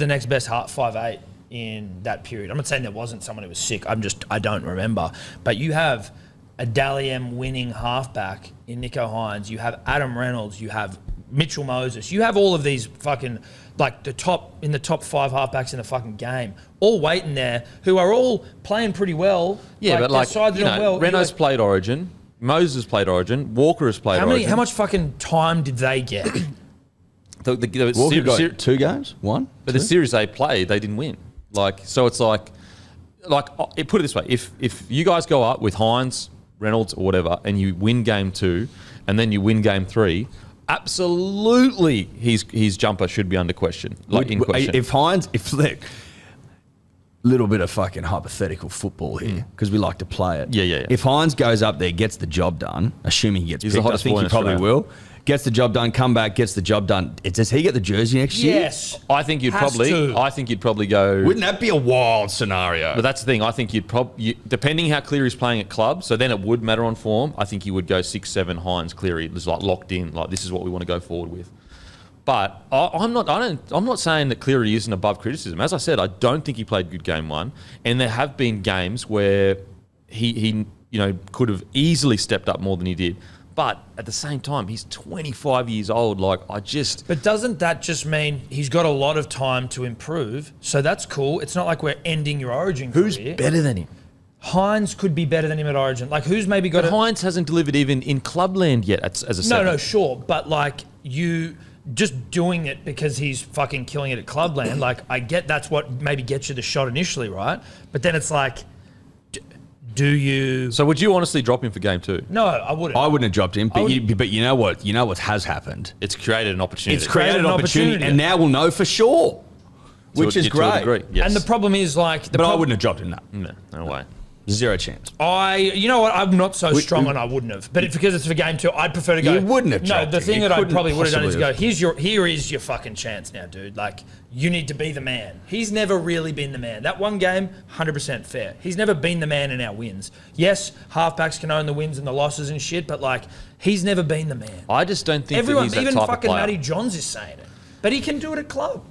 next best 5'8" in that period? I'm not saying there wasn't someone who was sick. I don't remember. But you have a Dally M winning halfback in Nico Hines. You have Adam Reynolds. You have Mitchell Moses. You have all of these fucking, like, the top 5 halfbacks in the fucking game, all waiting there, who are all playing pretty well. Yeah, but Reynolds played Origin. Moses played Origin. Walker has played Origin. How much fucking time did they get? Walker got 2 games? 1? But 2? The series they played, they didn't win. Like, so it's like put it this way: if you guys go up with Hines, Reynolds, or whatever, and you win game 2, and then you win game 3, absolutely his jumper should be under question. In question. If little bit of fucking hypothetical football here, because we like to play it. Yeah. If Hines goes up there, gets the job done, assuming he gets picked, I think he probably will. Gets the job done, come back, gets the job done. Does he get the jersey next year? Yes. I think you'd probably go. Wouldn't that be a wild scenario? But that's the thing. I think depending how Cleary's playing at club, so then it would matter on form. I think you would go 6, 7 Hines Cleary. It's like locked in. Like, this is what we want to go forward with. But I'm not saying that Cleary isn't above criticism. As I said, I don't think he played good game 1, and there have been games where he could have easily stepped up more than he did. But at the same time, he's 25 years old. But doesn't that just mean he's got a lot of time to improve? So that's cool. It's not like we're ending your Origin career. Who's better than him? Hines could be better than him at Origin. Like, who's maybe got But Hines hasn't delivered even in clubland yet as a seven. No, sure. But, like, you just doing it because he's fucking killing it at clubland, like, I get that's what maybe gets you the shot initially, right? But then it's like, do you... So would you honestly drop him for game 2? No, I wouldn't. I wouldn't have dropped him, but you know what? You know what has happened? It's created an opportunity. It's created an opportunity, and now we'll know for sure, which is great. Yes. And the problem is, like... But I wouldn't have dropped him, No way. Zero chance. You know what? I'm not so strong on I wouldn't have. But because it's for game 2, I'd prefer to go... You wouldn't have No, dropped the him. thing You that I couldn't probably would have done is go, possibly here is your fucking chance now, dude. Like, you need to be the man. He's never really been the man. That one game, 100% fair. He's never been the man in our wins. Yes, halfbacks can own the wins and the losses and shit, but, like, he's never been the man. I just don't think Everyone, that he's even that type fucking of player. Matty Johns is saying it. But he can do it at club.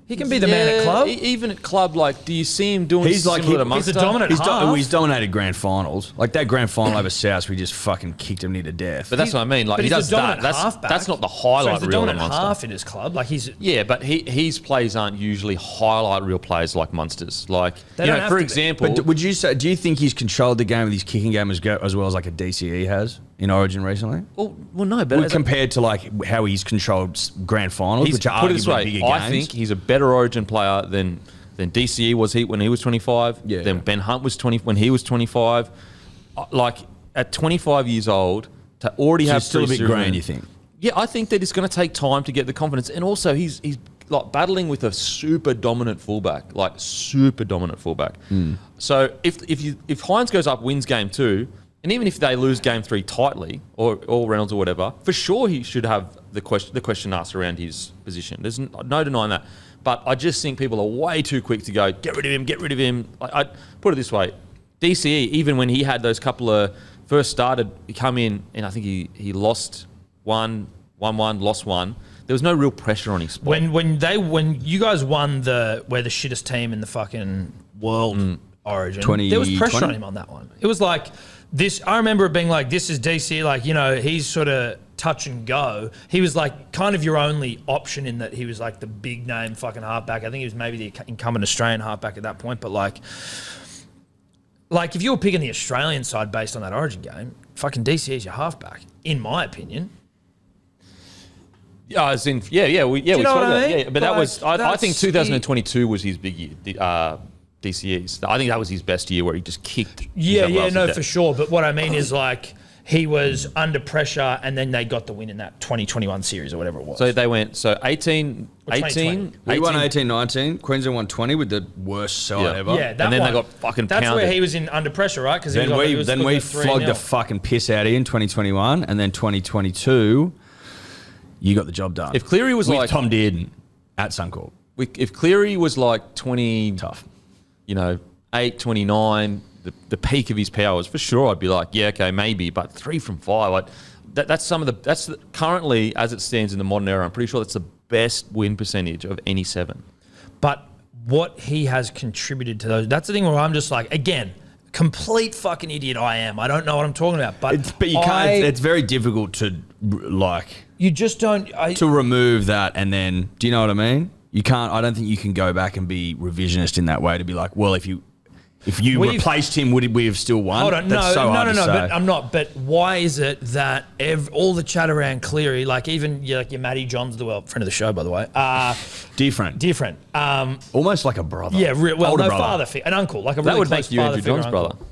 He can be the man at club. Even at club, like, do you see him doing similar to Munster? He's a dominant half. He's dominated grand finals. Like that grand final over South, we just fucking kicked him near to death. But that's what I mean. Like, But he he's does a dominant that. halfback. That's not the So highlight he's the reel of dominant Munster. half in his club. Like, he's... Yeah, but his plays aren't usually highlight reel plays like Munster's. Like, They don't have for to be. example... But would you say? Do you think he's controlled the game with his kicking game as well as like a DCE has in Origin recently? well, no, but... Compared to like how he's controlled grand finals, which are put it this arguably way, bigger I games. think he's a better Origin player than DCE was when he was 25. Yeah. Then Ben Hunt was 20 when he was 25. Like, at 25 years old, to already So have he's still a bit pre-season- green, you think? Yeah, I think that it's going to take time to get the confidence, and also he's like battling with a super dominant fullback. So if Hines goes up, wins game 2, and even if they lose game 3 tightly, or Reynolds or whatever, for sure he should have the question asked around his position. There's no denying that. But I just think people are way too quick to go, get rid of him. I put it this way, DCE, even when he had those couple of first started, he come in and I think he lost 1-1, lost 1. There was no real pressure on his spot. When you guys won we're the shittest team in the fucking world Origin, there was pressure on him on that one. It was like this. I remember it being like, this is DC. Like, you know, he's sort of touch and go. He was like kind of your only option in that he was like the big name fucking halfback. I think he was maybe the incumbent Australian halfback at that point. But like if you were picking the Australian side based on that Origin game, fucking DC is your halfback, in my opinion. Yeah, we spoke about I mean? yeah, but that was I think 2022 was his big year. DCE's. I think that was his best year where he just kicked. For sure. But what I mean is, like, he was under pressure, and then they got the win in that 2021 series or whatever it was. So they went 18. We won 18-19. Queensland won 20 with the worst side ever. Yeah, and then they got fucking That's pounded. where he was in under pressure, right? Because Then we flogged the fucking piss out of you in 2021, and then 2022, you got the job done. If Cleary was with like Tom Dearden at Suncorp, if Cleary was like 20, tough. 8, 29, the peak of his powers, for sure, I'd be like, yeah, okay, maybe. But 3 from 5, that's currently, as it stands in the modern era, I'm pretty sure that's the best win percentage of any 7. But what he has contributed to those, that's the thing where I'm just like, again, complete fucking idiot I am. I don't know what I'm talking about. But you can't. It's very difficult to You just don't. to remove that, and then, do you know what I mean? You can't. I don't think you can go back and be revisionist in that way to be like, well, if you replaced him, would we have still won? Hold on, That's so hard to say. but I'm not. But why is it that all the chat around Cleary, like even your Matty Johns, friend of the show, by the way, different. Almost like a brother. Yeah, Older no brother. father, an uncle, like a That really would close make you father Andrew figure John's uncle. brother.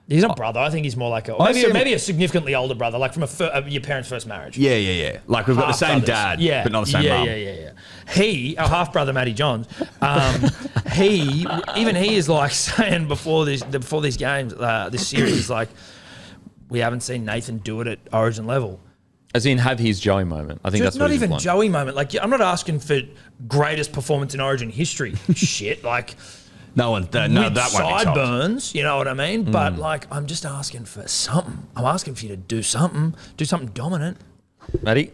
He's not brother. I think he's more like maybe a significantly older brother, like from your parents' first marriage. Yeah. Like we've got the same dad, but not the same mum. Yeah. He, our half brother Matty Johns, he is like saying before these games, this series is like, we haven't seen Nathan do it at Origin level. As in, have his Joey moment. I think that's not what he's even implying. Joey moment. Like, I'm not asking for greatest performance in Origin history. Shit, like. No one, with that won't be topped. sideburns, you know what I mean? But like, I'm just asking for something. I'm asking for you to do something dominant. Matty?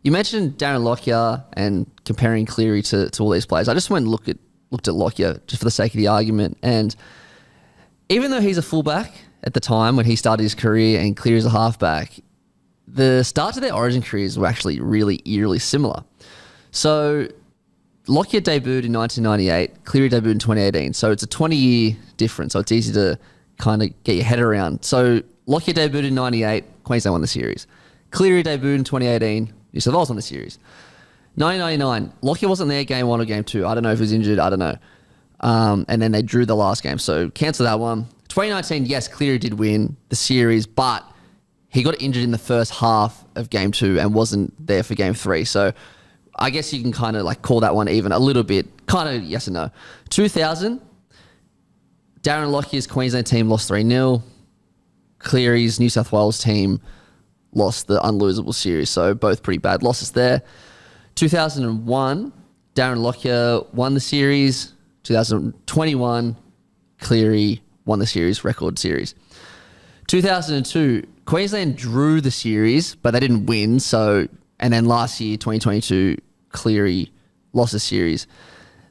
You mentioned Darren Lockyer and comparing Cleary to all these players. I just went and looked at Lockyer just for the sake of the argument. And even though he's a fullback at the time when he started his career and Cleary's a halfback, the start to their Origin careers were actually really eerily similar. So Lockyer debuted in 1998. Cleary debuted in 2018. So it's a 20-year difference. So it's easy to kind of get your head around. So Lockyer debuted in 98. Queensland won the series. Cleary debuted in 2018. New South Wales won the series. 1999. Lockyer wasn't there game 1 or game 2. I don't know if he was injured. I don't know. And then they drew the last game. So cancel that one. 2019, yes, Cleary did win the series, but he got injured in the first half of game 2 and wasn't there for game 3. So I guess you can kind of like call that one even a little bit. Kind of yes and no. 2000, Darren Lockyer's Queensland team lost 3-0. Cleary's New South Wales team lost the unlosable series. So both pretty bad losses there. 2001, Darren Lockyer won the series. 2021, Cleary won the series, record series. 2002, Queensland drew the series, but they didn't win. So, and then last year, 2022, Cleary lost the series.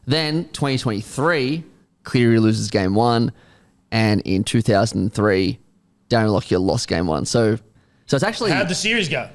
Then 2023, Cleary loses game 1, and in 2003, Darren Lockyer lost game 1. So it's actually How'd the series go?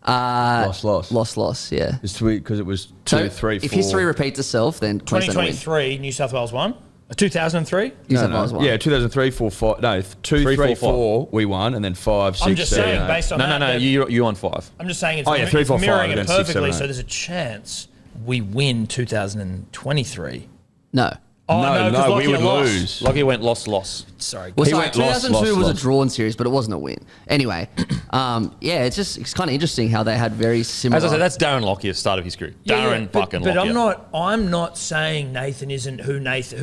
loss. Yeah. It's because it was 2, 3, 4. If history repeats itself, then Queensland win. 2023, New South Wales won. 2003? New South Wales won. Yeah, 2003, 4, 5. No, 2, 3, 4, we won, and then 5, 6, I'm just 7, saying, 8. based on No, that. you on 5. I'm just saying it's, 3, it's 4, 5, mirroring it then 6, perfectly, 7, 8. so there's a chance we win 2023. No. Oh, No, 'cause we Lockyer would lost. lose. Lockyer went loss. Sorry. Well, He sorry, went loss, 2002 was loss. a drawn series, but it wasn't a win. Anyway, it's kind of interesting how they had very similar. As I said, that's Darren Lockyer's start of his career. Darren fucking but Lockyer. I'm not saying Nathan isn't who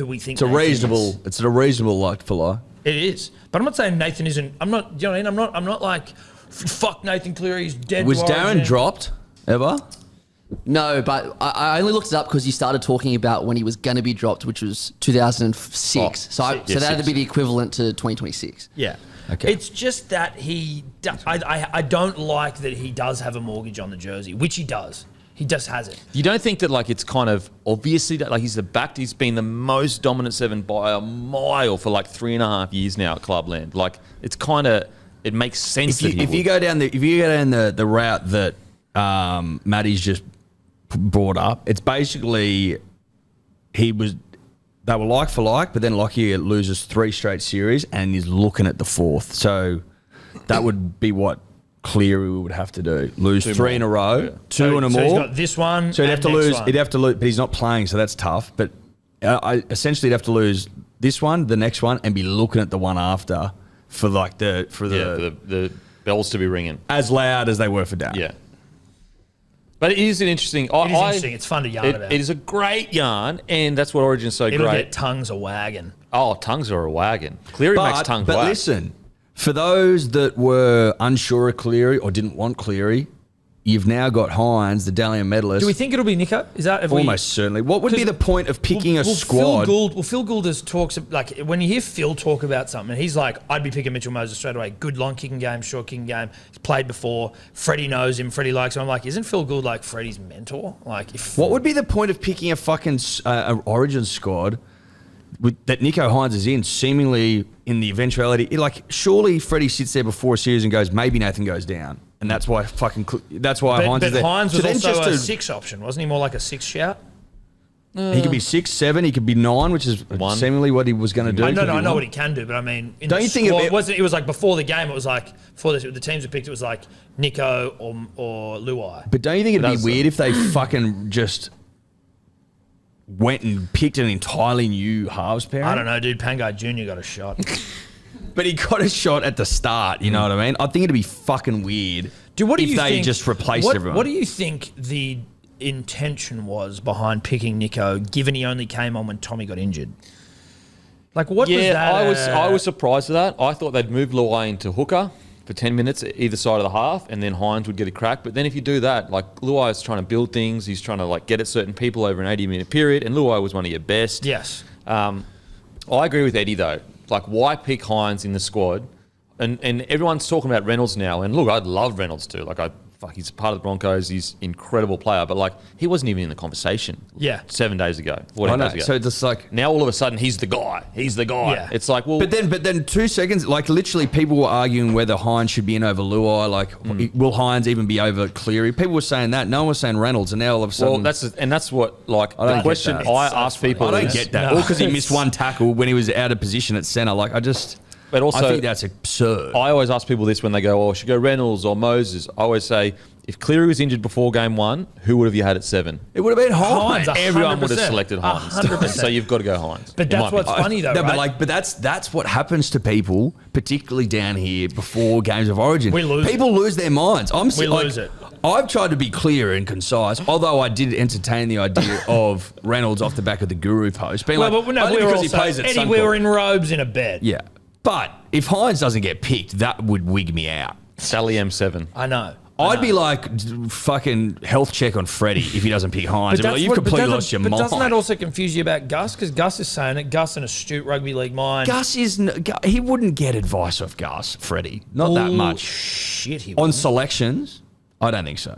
we think It's a Nathan reasonable. is. It's a reasonable like for lie. It is. But I'm not saying Nathan isn't. I'm not, you know what I mean? I'm not like, fuck Nathan Cleary, he's dead. Was to Darren origin. dropped ever? No, but I only looked it up because you started talking about when he was going to be dropped, which was 2006. So that would be the equivalent to 2026. Yeah. Okay. It's just that I don't like that he does have a mortgage on the jersey, which he does. He just has it. You don't think that like it's kind of obviously that like he's been the most dominant 7 by a mile for like 3.5 years now at Clubland. Like it's kind of it makes sense If you go down the route that Matty's just brought up, it's basically they were like for like, but then Lockyer loses 3 straight series and is looking at the 4th. So that would be what Cleary would have to do: lose 3 in a row, 2 and a So more. he's got this one. So he'd have to and next lose. one. He'd have to lose, but he's not playing, so that's tough. But essentially, he'd have to lose this one, the next one, and be looking at the one after for like the bells to be ringing as loud as they were for Darren. Yeah. But it is an interesting. It is interesting. It's fun to yarn about. It is a great yarn, and that's what Origin's so It'll great. get tongues a wagon. Oh, tongues are a wagon. Cleary makes tongues But wag. listen, for those that were unsure of Cleary or didn't want Cleary, you've now got Hines, the Dalian medalist. Do we think it'll be Nico? Is that Almost certainly. What would be the point of picking a squad? Phil Gould talks like when you hear Phil talk about something, he's like, I'd be picking Mitchell Moses straight away. Good long kicking game, short kicking game. He's played before. Freddie knows him. Freddie likes him. I'm like, isn't Phil Gould like Freddie's mentor? Like, What would be the point of picking a fucking Origin squad that Nico Hines is in, seemingly in the eventuality? Like, surely Freddie sits there before a series and goes, maybe Nathan goes down. And that's why Hines is there. Hines was then also a to- 6 option, wasn't he? More like a 6 shout. He could be 6, 7. He could be 9, which is seemingly what he was going to do. I Could be know one. what he can do, but I mean, in Don't the you think squad, it- it was like before the game. It was like before the teams were picked. It was like Nico or Luai. But don't you think it'd be That's- weird if they fucking just went and picked an entirely new halves pairing? I don't know, dude. Pangai Jr. got a shot. But he got a shot at the start, you know what I mean? I think it'd be fucking weird Dude, what do if you they think, just replaced everyone. What do you think the intention was behind picking Nico, given he only came on when Tommy got injured? Like, what was that? I was surprised at that. I thought they'd move Luai into hooker for 10 minutes either side of the half, and then Hines would get a crack. But then if you do that, like Luai is trying to build things, he's trying to like get at certain people over an 80-minute period, and Luai was one of your best. Yes. I agree with Eddy though. Like, why pick Hines in the squad? And everyone's talking about Reynolds now, and look, I'd love Reynolds too. Like, I fuck, he's part of the Broncos. He's an incredible player, but like he wasn't even in the conversation. Yeah. 7 days ago, I 14 know. days ago. So it's like, now all of a sudden he's the guy. He's the guy. Yeah. It's like, well, but then 2 seconds, like literally, people were arguing whether Hines should be in over Luai. Like, will Hines even be over Cleary? People were saying that. No one was saying Reynolds, and now all of a sudden, well, that's what like I don't the get question that. I It's so asked funny. people. I don't is- get that. No. All because he missed one tackle when he was out of position at centre. Like, But also, I think that's absurd. I always ask people this when they go, "Oh, should go Reynolds or Moses." I always say, if Cleary was injured before game 1, who would have you had at 7? It would have been Hines. Hines, Everyone would have 100%. selected Hines. 100%. So you've got to go Hines. But in that's my what's opinion. funny though, No, right? but that's what happens to people, particularly down here before games of Origin. We lose People lose their minds. We lose it. I've tried to be clear and concise, although I did entertain the idea of Reynolds off the back of the Guru post, being well, like, but no, only we were because also, he plays at Eddie, Suncorp. we were in robes in a bed. Yeah, but if Hines doesn't get picked, that would wig me out. Sally M7. I know. I'd be like, fucking health check on Freddie if he doesn't pick Hines. I'd be like, you've completely lost your mind. Doesn't that also confuse you about Gus? Because Gus is saying it. Gus, an astute rugby league mind. Gus he wouldn't get advice off Gus, Freddie. Not that much. Shit, he On wouldn't. selections, I don't think so.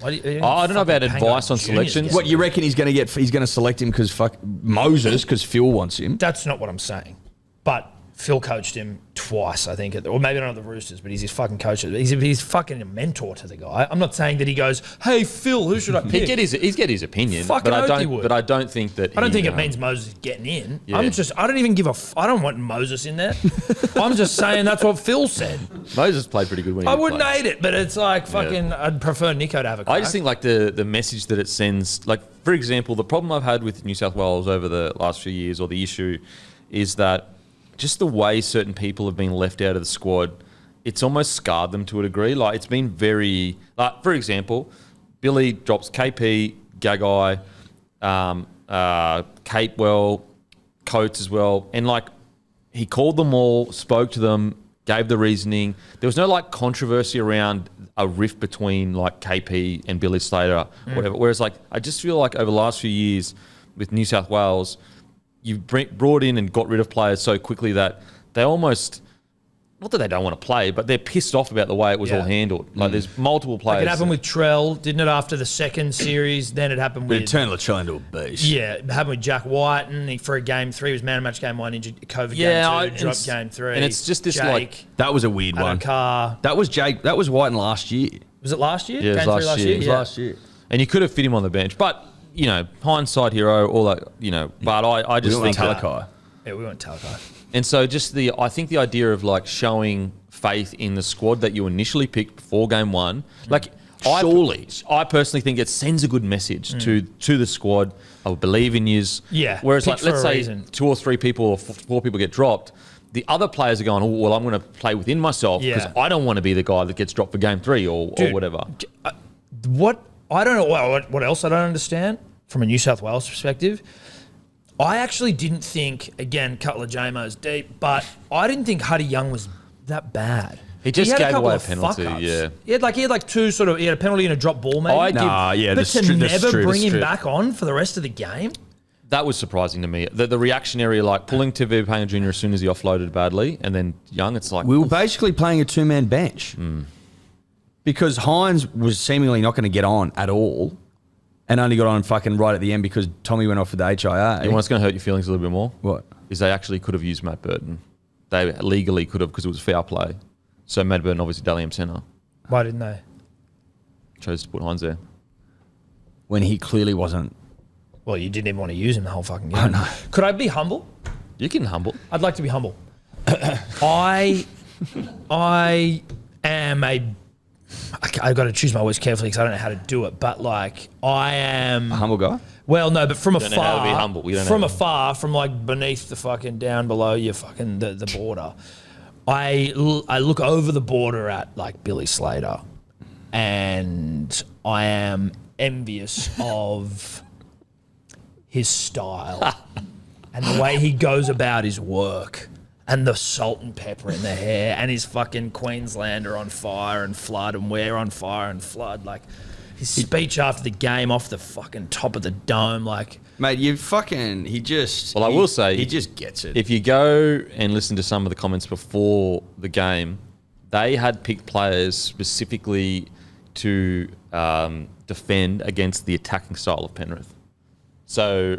Why do you- I don't know about fucking advice hang on juniors selections. get What you reckon he's going to select him because Moses because Phil wants him? That's not what I'm saying. But Phil coached him twice, I think, or maybe not at the Roosters, but he's his fucking coach. He's fucking a mentor to the guy. I'm not saying that he goes, "Hey Phil, who should I pick?" He'd get his opinion, Fucking but oath he would. I don't think that. I don't think it means Moses is getting in. Yeah. I don't even give a. I don't want Moses in there. I'm just saying that's what Phil said. Moses played pretty good when he I did wouldn't play. hate it, but it's like fucking. I'd prefer Nico to have a crack. I just think like the message that it sends, like for example, the problem I've had with New South Wales over the last few years, or the issue, is that just the way certain people have been left out of the squad, it's almost scarred them to a degree. Like it's been very, like for example, Billy drops KP, Gagai, Capewell, Coates as well, and like he called them all, spoke to them, gave the reasoning. There was no like controversy around a rift between like KP and Billy Slater, whatever. Whereas like I just feel like over the last few years with New South Wales, you've brought in and got rid of players so quickly that they almost, not that they don't want to play, but they're pissed off about the way it was all handled. Like there's multiple players. It happened with Trell, didn't it? After the second series, then it happened But with. it turned Latrell into a beast. Yeah, it happened with Jack White, and for a game 3, he was man of match game 1, injured COVID game 2, dropped game 3. and it's just this Jake, like That was a weird one. Adokar. That was Jake. That was Whiten last year. Was it last year? Yeah, it was Game last 3 last year. year. It was Yeah. Last year. and you could have fit him on the bench, but you know, hindsight hero, all that, you know. But I We just went think with that, Talakai. Yeah, we went Talakai. and so just I think the idea of like showing faith in the squad that you initially picked before game 1, like Surely. I personally think it sends a good message to the squad. I believe in yous. Yeah, Whereas like picked for let's a say reason. 2 or 3 people or 4 people get dropped. The other players are going, oh, well, I'm going to play within myself because Yeah. I don't want to be the guy that gets dropped for game 3 or Dude, whatever. What I don't know what else I don't understand from a New South Wales perspective. I actually didn't think, again, Cutler J-Mo's deep, but I didn't think Huddy Young was that bad. He just had gave couple away a of penalty, fuck-ups. yeah. He had like 2 sort of, he had a penalty and a drop ball maybe. Nah, yeah, but the to never strip. bring him strip. back on for the rest of the game. That was surprising to me. The reactionary, like pulling Tevez Payne Jr. as soon as he offloaded badly, and then Young, it's like, We were basically playing a 2-man bench because Hines was seemingly not going to get on at all, and only got on fucking right at the end because Tommy went off with the HIA. you know what's going to hurt your feelings a little bit more? What? Is they actually could have used Matt Burton. They legally could have because it was foul play. So Matt Burton, obviously, Dally M centre, Why didn't they? chose to put Hines there. When he clearly wasn't. Well, you didn't even want to use him the whole fucking game. Could I be humble? You can humble. I'd like to be humble. I am a. I've got to choose my words carefully because I don't know how to do it. But like, I am A humble guy? Well, no, but from don't know how afar, to be humble. We don't know from how. afar, from like beneath the fucking down below you fucking the border, I look over the border at like Billy Slater, and I am envious of his style and the way he goes about his work. And the salt and pepper in the hair, and his fucking Queenslander on fire and flood, and we're on fire and flood. Like his speech after the game off the fucking top of the dome, like Mate, you fucking. He just. Well, I will say, He just gets it. If you go and listen to some of the comments before the game, they had picked players specifically to defend against the attacking style of Penrith. So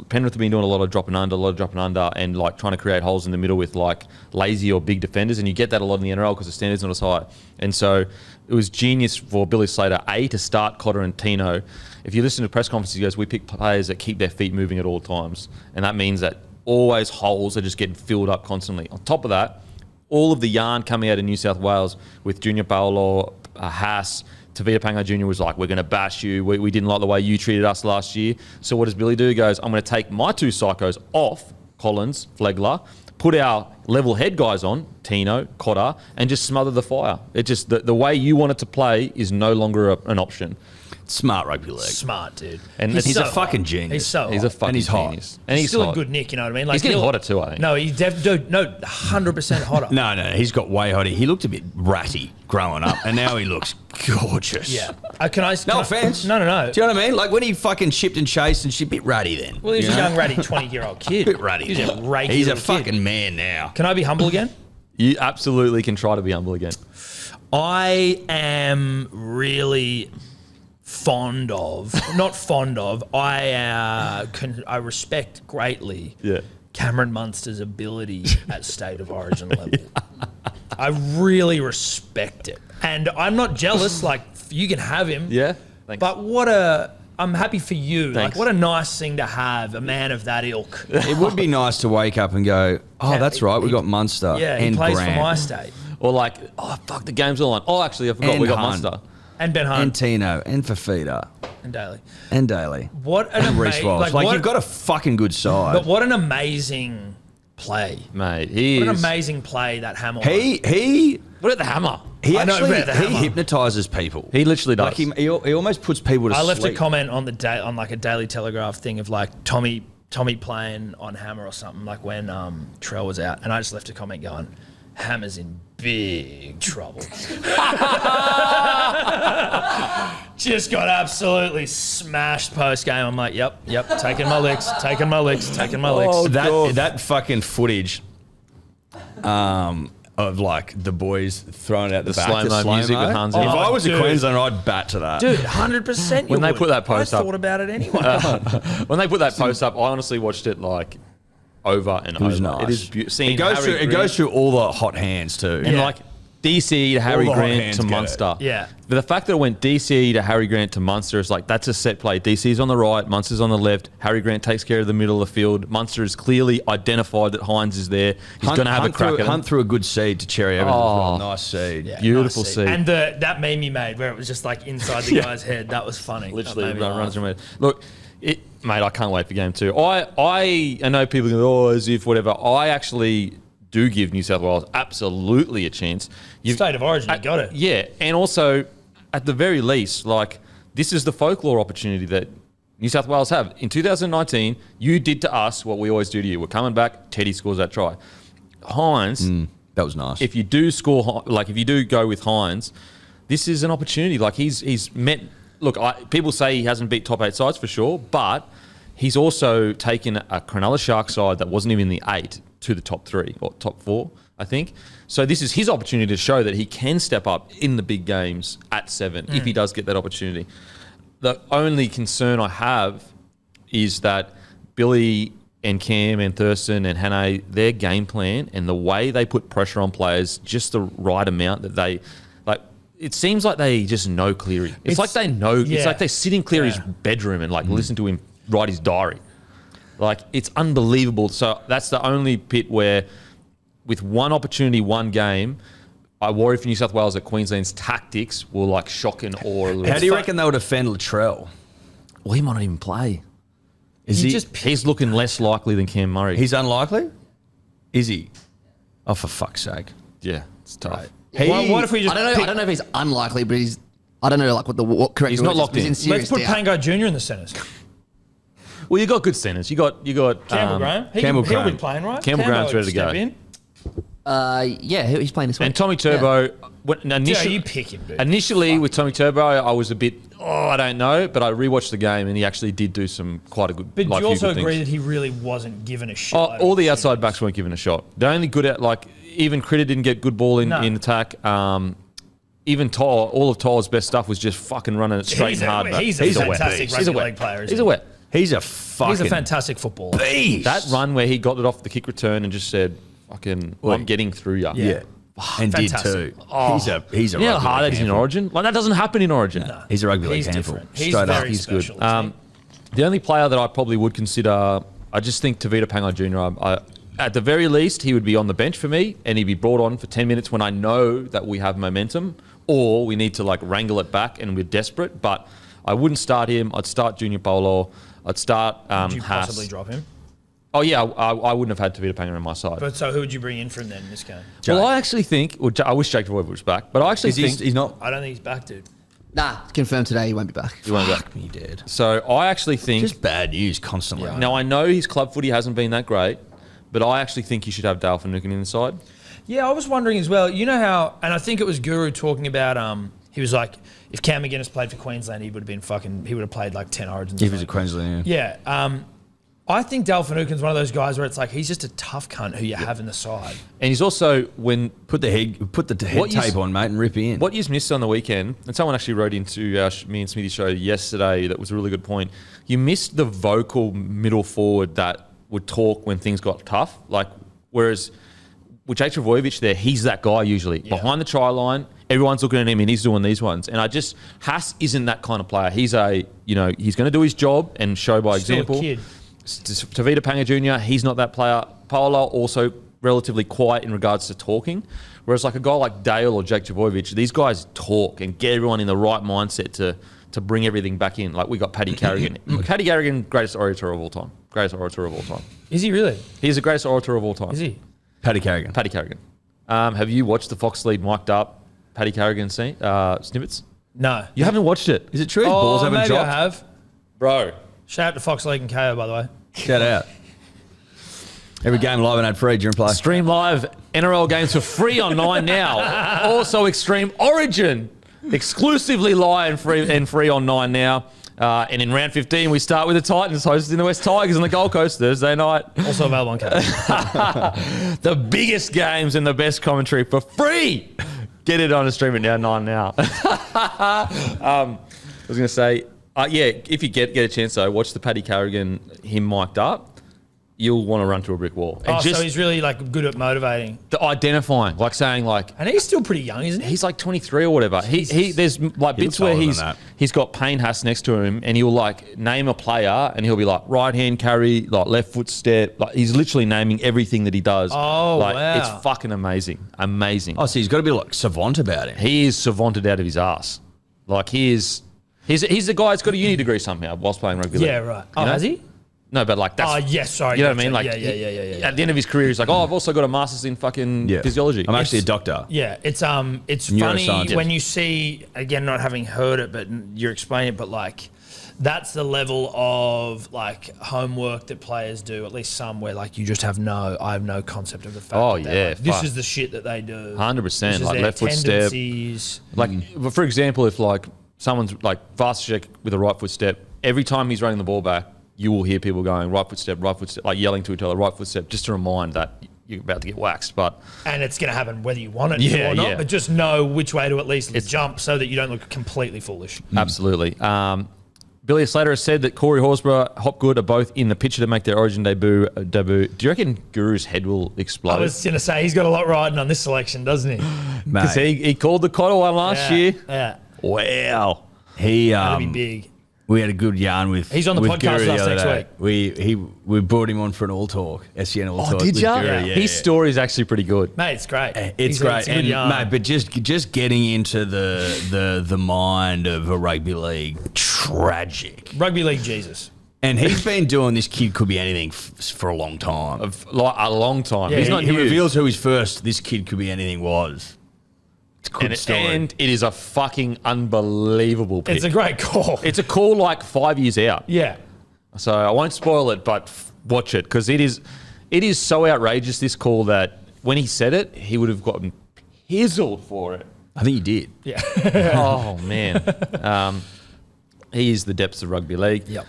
Penrith have been doing a lot of dropping under, and like trying to create holes in the middle with like lazy or big defenders, and you get that a lot in the NRL because the standard's not as high. And so it was genius for Billy Slater, to start Cotter and Tino. If you listen to press conferences, he goes, we pick players that keep their feet moving at all times. And that means that always holes are just getting filled up constantly. On top of that, all of the yarn coming out of New South Wales with Junior Paolo, Haas, Tavita Pangai Jr. was like, we're going to bash you. We didn't like the way you treated us last year. So what does Billy do? He goes, I'm going to take my two psychos off, Collins, Flegler, put our level head guys on, Tino, Cotter, and just smother the fire. It just, the way you want it to play is no longer an option. Smart rugby league. Smart, dude. And He's so a fucking hot. genius. He's so He's a hot. fucking And he's hot. genius. And he's still hot. a good nick, you know what I mean? Like He's getting he'll- hotter too, I think. No, he's 100% hotter. No, he's got way hotter. He looked a bit ratty growing up, and now he looks gorgeous. Yeah. Can I? No offense. No. Do you know what I mean? Like when he fucking shipped and chased and shit, bit ratty then. Well, he's you a know? young, ratty 20-year-old kid. Bit ratty. He's now. a regular He's a kid. fucking man now. Can I be humble again? You absolutely can try to be humble again. I am really I respect greatly Cameron Munster's ability at State of Origin level. I really respect it. And I'm not jealous, like, you can have him. Yeah. Thanks. But I'm happy for you. Thanks. Like, what a nice thing to have, a man of that ilk. It would be nice to wake up and go, oh, that's right, we got Munster Yeah, and he plays Grant for my state. Or like, oh, fuck, the game's all on. Oh, actually, I forgot And we got Hunt. Munster. And Ben Hunt and Tino and Fafita and Daly. and Daly What an and Reece amazing... Walsh. Like, you've got a fucking good side. But what an amazing play. Mate, he What is. an amazing play that Hammer. He What about the hammer? I know, actually about the hammer. he hypnotizes people. He literally does. Like he almost puts people to I sleep. left a comment on on like a Daily Telegraph thing of like Tommy playing on Hammer or something, like when Trell was out, and I just left a comment going, Hammer's in big trouble. Just got absolutely smashed post game. I'm like, yep, taking my licks. Oh, that fucking footage of like the boys throwing it out the back. slow-mo music with Hansi. If I was dude. a Queenslander, I'd bat to that. Dude, 100%. When they put that post I up- thought about it anyway. When they put that post up, I honestly watched it like over and over. It was nice. It is beautiful. It goes through all the hot hands too. And like DCE to Harry the hot Grant hands to get it. Munster. Yeah. But the fact that it went DCE to Harry Grant to Munster is like, that's a set play. DCE's on the right, Munster's on the left. Harry Grant takes care of the middle of the field. Munster has clearly identified that Hines is there. He's going to have a crack at him. Hunt through a good seed to Cherry Evans as well. Nice seed. Yeah, Beautiful nice seed. And that meme you made where it was just like inside the guy's head, that was funny. Literally That made me runs laugh. through my head. Look, mate, I can't wait for game 2. I know people go, as if whatever. I actually do give New South Wales absolutely a chance. State of Origin, you got it. Yeah, and also, at the very least, like, this is the folklore opportunity that New South Wales have. In 2019, you did to us what we always do to you. We're coming back, Teddy scores that try. Hines, That was nice. if you do score, like if you do go with Hines, this is an opportunity. Like he's met. Look, people say he hasn't beat top 8 sides for sure, but he's also taken a Cronulla Sharks side that wasn't even in the 8 to the top 3 or top 4, I think. So this is his opportunity to show that he can step up in the big games at 7 if he does get that opportunity. The only concern I have is that Billy and Cam and Thurston and Hannay, their game plan and the way they put pressure on players, just the right amount that they like. It seems like they just know Cleary. It's like they know. yeah. It's like they sit in Cleary's bedroom and like listen to him write his diary. Like, it's unbelievable. So that's the only pit where, with one opportunity, one game, I worry for New South Wales that Queensland's tactics will like shock and awe a little. How do you reckon they'll defend Latrell? Well, he might not even play. Is he? He's looking less likely than Cam Murray. He's unlikely. Is he? Oh, for fuck's sake! yeah, it's tough. What if we just I don't know if he's unlikely, but I don't know like what correct. He's not word is, locked but he's in. let's serious put doubt. Pango Jr. in the centres. Well, you got good centers. You got Campbell Graham. Campbell He'll Graham. be playing, right? Campbell Graham's ready to step go. in. Yeah, he's playing this week. and Tommy Turbo. You pick him, dude. Initially, with Tommy Turbo, I was a bit, I don't know, but I rewatched the game and he actually did do some quite a good. But like, you few also good agree things. that he really wasn't given a shot. All the outside backs weren't given a shot. The only good at even Critter didn't get good ball in No. attack. even Tyre, all of Tyre's best stuff was just fucking running it straight and hard. He's a fantastic rugby league player. He's a wet. He's a fantastic footballer. beast. That run where he got it off the kick return and just said, "Fucking, I'm getting through ya." Yeah. And Fantastic. did too. He's a You know how rugby hard league that is in handful. Origin? Like, that doesn't happen in Origin. No. He's a rugby league He's handful. different. He's Straight up. very He's good. special. isn't he? The only player that I probably would consider, I just think Tavita Pangai Jr., at the very least, he would be on the bench for me and he'd be brought on for 10 minutes when I know that we have momentum or we need to like wrangle it back and we're desperate. But I wouldn't start him. I'd start Junior Paulo. I'd start Would you Haas. possibly drop him? Oh, yeah, I wouldn't have had Tavita Pangai on my side. But so who would you bring in from then in this game? Well, I actually think, I wish Jake Trbojevic was back, but I actually think He's not. I don't think he's back, dude. Nah, confirmed today he won't be back. he won't go. He did. So I actually think, Just bad news constantly. Yeah. now I know his club footy hasn't been that great, but I actually think you should have Dale Finucane inside. Yeah, I was wondering as well. You know how, and I think it was Guru talking about. He was like, if Cam McGuinness played for Queensland, he would have played like 10 Origins. If he's a Queensland, yeah. Yeah. I think Dale Finucane's one of those guys where it's like he's just a tough cunt who you have in the side. And he's also, Put the head What you tape on, mate, and rip in. what you missed on the weekend, and someone actually wrote into me and Smithy's show yesterday that was a really good point. You missed the vocal middle forward that would talk when things got tough. Like, whereas with Jake Trbojevic there, he's that guy usually. Yeah. Behind the try line, everyone's looking at him and he's doing these ones. And Haas isn't that kind of player. He's he's going to do his job and show by Still example. a kid. Tavita Pangai Jr., he's not that player. Paolo also relatively quiet in regards to talking. Whereas like a guy like Dale or Jake Trbojevic, these guys talk and get everyone in the right mindset to bring everything back in. Like we got Paddy Carrigan. Paddy Carrigan, greatest orator of all time. Greatest orator of all time. Is he really? He's the greatest orator of all time. Is he? Paddy Carrigan. Paddy Carrigan. Have you watched the Fox lead mic'd up Paddy Carrigan snippets? No. You haven't watched it? Is it true? His balls haven't maybe dropped? I have. Bro. Shout out to Fox League and KO, by the way. Shout out. Every game live and ad free during play. Stream live NRL games for free on 9 now. Also Extreme Origin. Exclusively live and free on 9 now. And in round 15, we start with the Titans hosting the West Tigers on the Gold Coast Thursday night. Also available on KO. The biggest games and the best commentary for free. Get it on a stream it now, 9 now. I was going to say, if you get a chance though, watch the Paddy Carrigan, him mic'd up. You'll want to run through a brick wall. And So he's really like good at motivating. the identifying, like saying like, And he's still pretty young, isn't he? he's like 23 or whatever. He there's like bits looks where older than that. he's got Payne Haas next to him and he'll like name a player and he'll be like right hand carry, like left foot step. Like he's literally naming everything that he does. Oh, like, wow. It's fucking amazing. Amazing. Oh, so he's got to be like savant about him. He is savanted out of his ass. Like he's the guy that's got a uni degree somehow whilst playing rugby league. Yeah, right. You Oh, know? has he? No, but like that's. Oh, yes, sorry. You know what I gotcha. mean? Like, Yeah. At the end of his career, he's like, oh, I've also got a master's in fucking physiology. I'm actually a doctor. Yeah, it's funny Neuroscientist. when you see, again, not having heard it, but you're explaining it, but like that's the level of like homework that players do, at least some where like you just have I have no concept of the fact Oh, that yeah, like, this fuck. is the shit that they do. 100%, This is like their left foot step. tendencies. Like, for example, if like someone's like Vasicek with a right foot step, every time he's running the ball back, you will hear people going right foot step, like yelling to each other, right foot step, just to remind that you're about to get waxed. But And it's going to happen whether you want it Yeah, or not, yeah. but just know which way to at least jump so that you don't look completely foolish. absolutely. Billy Slater has said that Corey Horsburgh, Hopgood are both in the picture to make their Origin debut. Do you reckon Guru's head will explode? I was going to say, he's got a lot riding on this selection, doesn't he? Because Mate, he called the Cotter one last year. Yeah. Wow. he That'd be big. we had a good yarn with. He's on the with podcast Guru with us the next other day. We brought him on for an all talk, SCN all talk. with ya? Guru, Yeah. His story is actually pretty good. Mate, it's great. It's great, It's a good and yarn. mate, but just getting into the mind of a rugby league, tragic. Rugby league Jesus. And he's been doing this kid could be anything for a long time. Like a long time. Yeah, He's he- not He new. reveals who his first this kid could be anything was. It's a good and, story. and it is a fucking unbelievable pick. It's a great call. It's a call like 5 years out. Yeah. So I won't spoil it, but watch it because it is so outrageous, this call, that when he said it, he would have gotten pizzled for it. I think he did. Yeah. Oh, man. He is the depths of rugby league. Yep.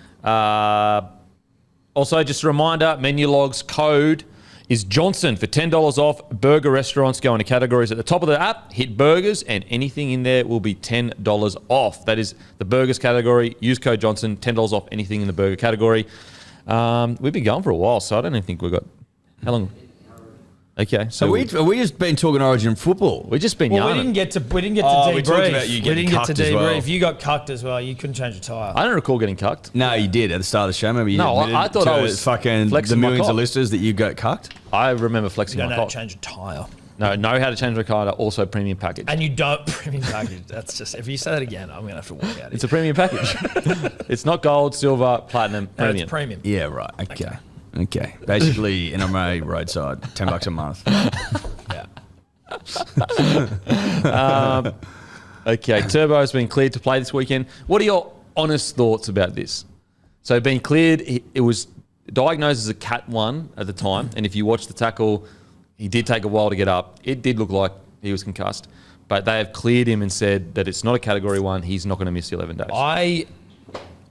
Also, just a reminder, menu logs code is Johnson for $10 off. Burger restaurants go into categories at the top of the app. Hit burgers and anything in there will be $10 off. That is the burgers category. Use code Johnson, $10 off anything in the burger category. We've been going for a while, so I don't even think we've got... How long? Okay, So we just been talking Origin football. we've just been Well, we yarning. didn't get to we debrief. talked about you We getting didn't get to cucked as debrief. well. You got cucked as well. You couldn't change a tyre. I don't recall getting cucked. No, you did at the start of the show. Remember you No, I admitted thought I to was fucking the flexing my millions cock. of listeners that you got cucked. I remember flexing You don't my know how cock. to change a tyre. No, know how to change my car. Also premium package. And you don't premium package. That's just, if you say that again, I'm going to have to walk out. It's a premium package. It's not gold, silver, platinum, No, premium. it's premium. Yeah, right. Okay. Basically, NRA roadside, $10 a month. Yeah. Okay, Turbo has been cleared to play this weekend. What are your honest thoughts about this? So being cleared, it was diagnosed as a Cat 1 at the time, and if you watch the tackle, he did take a while to get up. It did look like he was concussed, but they have cleared him and said that it's not a Category 1. He's not going to miss the 11 days. I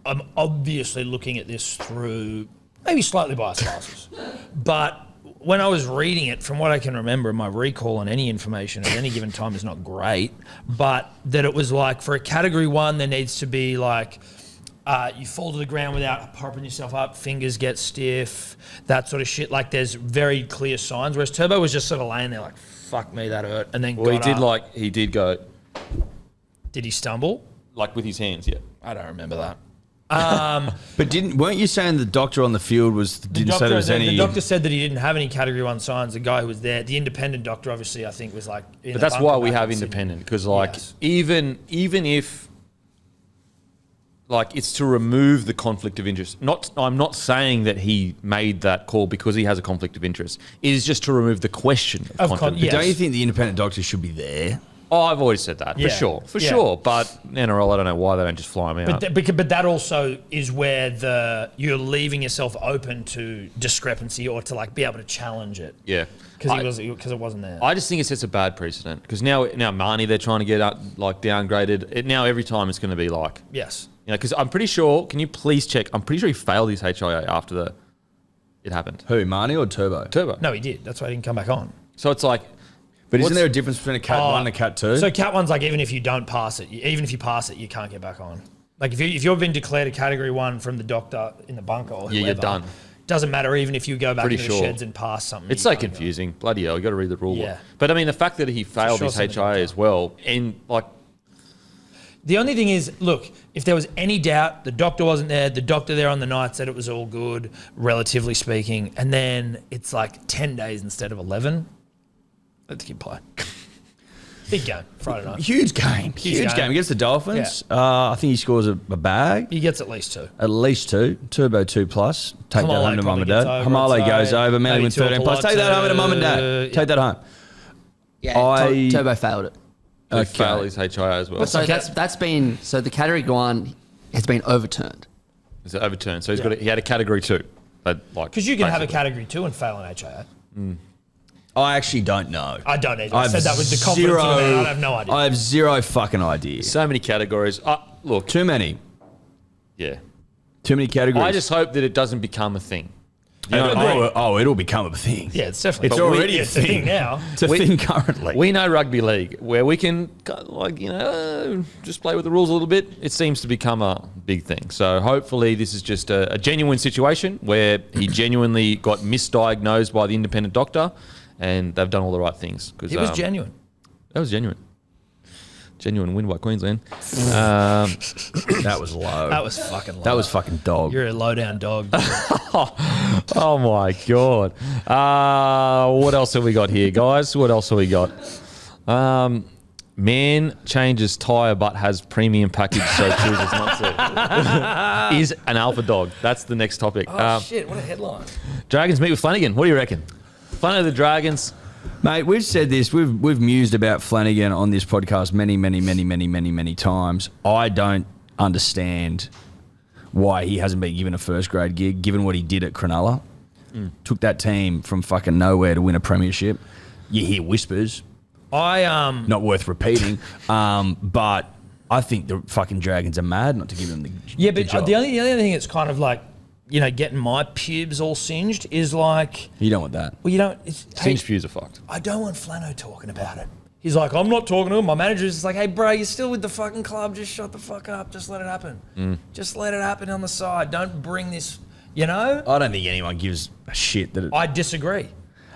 am obviously looking at this through maybe slightly biased glasses. But when I was reading it, from what I can remember, my recall on any information at any given time is not great, but that it was like for a Category 1, there needs to be like, you fall to the ground without propping yourself up, fingers get stiff, that sort of shit. Like there's very clear signs, whereas Turbo was just sort of laying there like, fuck me, that hurt. And then Well, got he did go Did he stumble? like with his hands, yeah. I don't remember that. But weren't you saying the doctor on the field didn't say there was any? The doctor said that he didn't have any Category 1 signs. The guy who was there, the independent doctor, obviously, I think was like. But that's why we have independent, because like Yes. even if like it's to remove the conflict of interest. I'm not saying that he made that call because he has a conflict of interest. It is just to remove the question of conflict. yes. Don't you think the independent doctor should be there? Oh, I've always said that Yeah. for Yeah. sure. But NRL, I don't know why they don't just fly him out. But that also is where you're leaving yourself open to discrepancy or to like be able to challenge it. yeah, Because it wasn't there. I just think it sets a bad precedent because now Marnie they're trying to get up, like downgraded. Now every time it's going to be like Yes. because I'm pretty sure. Can you please check? I'm pretty sure he failed his HIA after it happened. Who, Marnie or Turbo? Turbo. No, he did. That's why he didn't come back on. So it's like. But isn't What's- there a difference between a Cat 1 and a Cat 2? So Cat 1's like even if you don't pass it, even if you pass it, you can't get back on. Like if you've been declared a Category 1 from the doctor in the bunker or Yeah, you're whoever, done. Doesn't matter even if you go back Pretty into the sure. sheds and pass something. It's you so can't go. confusing. Bloody hell, you got to read the rule book. Yeah. But I mean, the fact that he failed sure his something HIA as well, and like, The only thing is, look, if there was any doubt, the doctor wasn't there. The doctor there on the night said it was all good, relatively speaking. And then it's like 10 days instead of 11. I think he'd play. Big game, Friday night. Huge game. Huge game against the Dolphins. I think he scores a bag. He gets at least 2. At least 2. Turbo 2 plus. Take that Hamale home to mum and probably dad. gets over, Hamale I'd goes say. over. Manly Maybe with 13 plus. Tuapolota, Take that home to mum and dad. yeah. Take that home. Yeah, Turbo failed it. he failed his HIA as well. So that's been the Category 1 has been overturned. It's overturned. So he had a Category 2. Because you can have a basically. Category 2 and fail an HIA. I actually don't know. I don't either. I said that with the confidence in it, I have no idea. I have zero fucking idea. So many categories. Look, Too many. yeah. Too many categories. I just hope that it doesn't become a thing. You know what I mean? It'll become a thing. Yeah, it's definitely. It's but already a it's a thing. thing now. It's a thing currently. We know rugby league where we can, just play with the rules a little bit. It seems to become a big thing. So hopefully this is just a genuine situation where he genuinely got misdiagnosed by the independent doctor and they've done all the right things. It was genuine. That was genuine. Genuine win by Queensland. That was low. That was fucking low. That was fucking dog. You're a low down dog. Oh my God. What else have we got here, guys? What else have we got? Man changes tyre but has premium package, so chooses not to. Is an alpha dog. That's the next topic. Shit, what a headline. Dragons meet with Flanagan. What do you reckon? Fun of the Dragons. Mate, we've said this. We've mused about Flanagan on this podcast many times. I don't understand why he hasn't been given a first grade gig, given what he did at Cronulla. Took that team from fucking nowhere to win a premiership. You hear whispers. Not worth repeating. But I think the fucking Dragons are mad not to give him the But job. the only thing that's kind of like, getting my pubes all singed is like, You don't want that. well, you don't. It's, Singed pews are fucked. I don't want Flano talking about it. He's like, I'm not talking to him. My manager's just like, hey, bro, you're still with the fucking club. Just shut the fuck up. Just let it happen. Just let it happen on the side. Don't bring this, I don't think anyone gives a shit that. I disagree.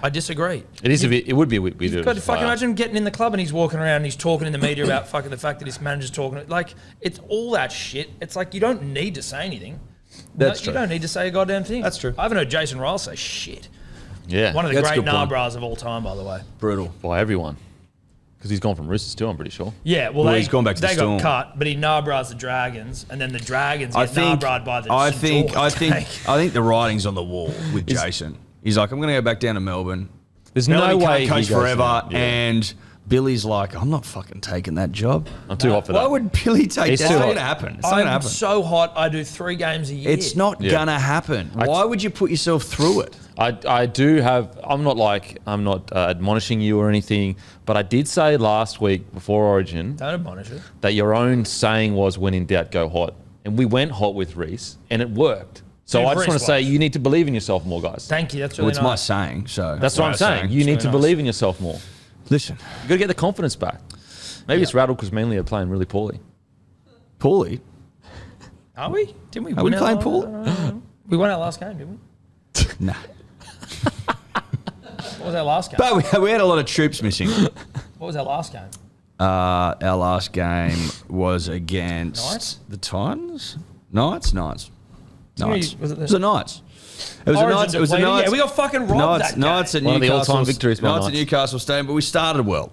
It is a bit. It would be a bit. You've got to fucking imagine him getting in the club and he's walking around and he's talking in the media about fucking the fact that his manager's talking. Like, it's all that shit. It's like, you don't need to say anything. That's true. You don't need to say a goddamn thing. That's true. I haven't heard Jason Ryle say shit. Yeah. One of the That's a great good point. Narbras of all time, by the way. Brutal. By everyone. Because he's gone from Roosters too, I'm pretty sure. Yeah, well, He's gone back to the they Storm. got cut, but he Narbras the Dragons, and then the Dragons get Narbra'd by the I St. George. think the writing's on the wall with Jason. He's like, I'm going to go back down to Melbourne. There's Melbourne no can't way he coach goes forever, down. Yeah. and Billy's like, I'm not fucking taking that job. I'm too hot for that. Why would Billy take He's that? too It's not hot. going to happen. It's not going to I'm happen. so hot, I do 3 games a year. It's not Yeah. going to happen. Why would you put yourself through it? I do have. I'm not admonishing you or anything, but I did say last week before Origin Don't admonish it. that your own saying was, "When in doubt, go hot," and we went hot with Reece, and it worked. So Yeah, I just Reece want to say was. you need to believe in yourself more, guys. Thank you, that's Well, really it's my nice. saying, so. That's what I'm saying. You It's need really to nice. believe in yourself more. Listen, You got to get the confidence back. Maybe it's rattled because Manly are playing really poorly. Paulie, Are we? Didn't we are win we playing our- Paulie? We won our last game, didn't we? Nah. What was our last game? But we had a lot of troops missing. What was our last game? Our last game was against Knights? the Titans. Knights. Was it It was the- the Knights. It was the Origin Knights. It was the depleted. Knights. Yeah, we got fucking robbed Knights, that game. Knights at One of the Newcastle. all-time victories by Knights at Knights. Newcastle Stadium, but we started well.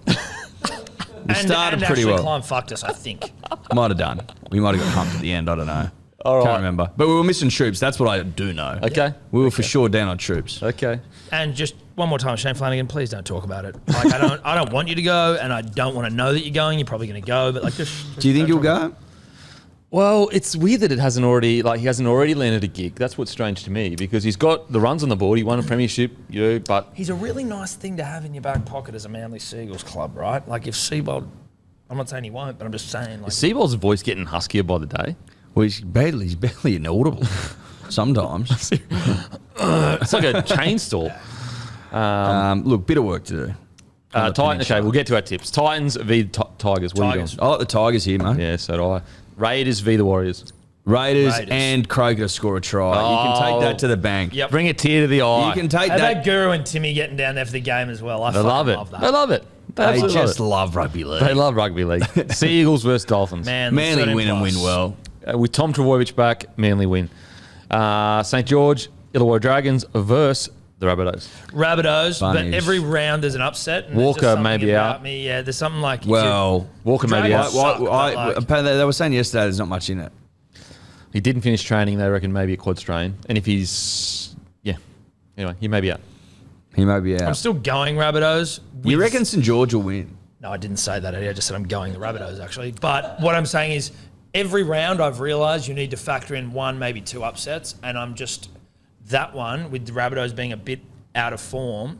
We started and pretty Ashley well. Klein fucked us, I think. Might have done. We might have got humped at the end. I don't know. All right. Can't remember. But we were missing troops. That's what I do know. Okay. We were for sure down on troops. Okay. And just one more time, Shane Flanagan, please don't talk about it. Like, I don't want you to go, and I don't want to know that you're going. You're probably going to go, but like, just. Do you think don't you'll talk go? Well, it's weird that he hasn't already landed a gig. That's what's strange to me because he's got the runs on the board. He won a premiership, but He's a really nice thing to have in your back pocket as a Manly Seagulls club, right? Like if Seabold, I'm not saying he won't, but I'm just saying like is Seabold's voice getting huskier by the day? Well, he's barely inaudible sometimes. It's like a chainsaw. Look, bit of work to do. Titans. Okay, we'll get to our tips. Titans v Tigers. What are you Tigers. doing? I like the Tigers here, mate. Yeah, so do I. Raiders v the Warriors. Raiders Raiders. and Croker to score a try. You can take that to the bank. Yep. Bring a tear to the eye. You can take How that. about Guru and Timmy getting down there for the game as well? I They fucking love it. love that. They love it. They They absolutely just love love rugby league. it. They love rugby league. Seagulls versus Dolphins. Manly Manly win and 13+. win well. With Tom Trbojevic back, Manly win. St George, Illawarra Dragons versus the Rabbitohs. Rabbitohs, but Bunnies. every round there's an upset. And there's Walker just something may be about out. Me. Yeah, there's something like. if Walker may be Dragons out. suck, but like- Apparently, they were saying yesterday there's not much in it. He didn't finish training. They reckon maybe a quad strain. And if he's, anyway, he may be out. He may be I'm out. still going Rabbitohs. You with- reckon St George will win? No, I didn't say that. I just said I'm going the Rabbitohs, actually. But what I'm saying is every round I've realised you need to factor in 1, maybe 2 upsets. And I'm just, that one, with the Rabbitohs being a bit out of form,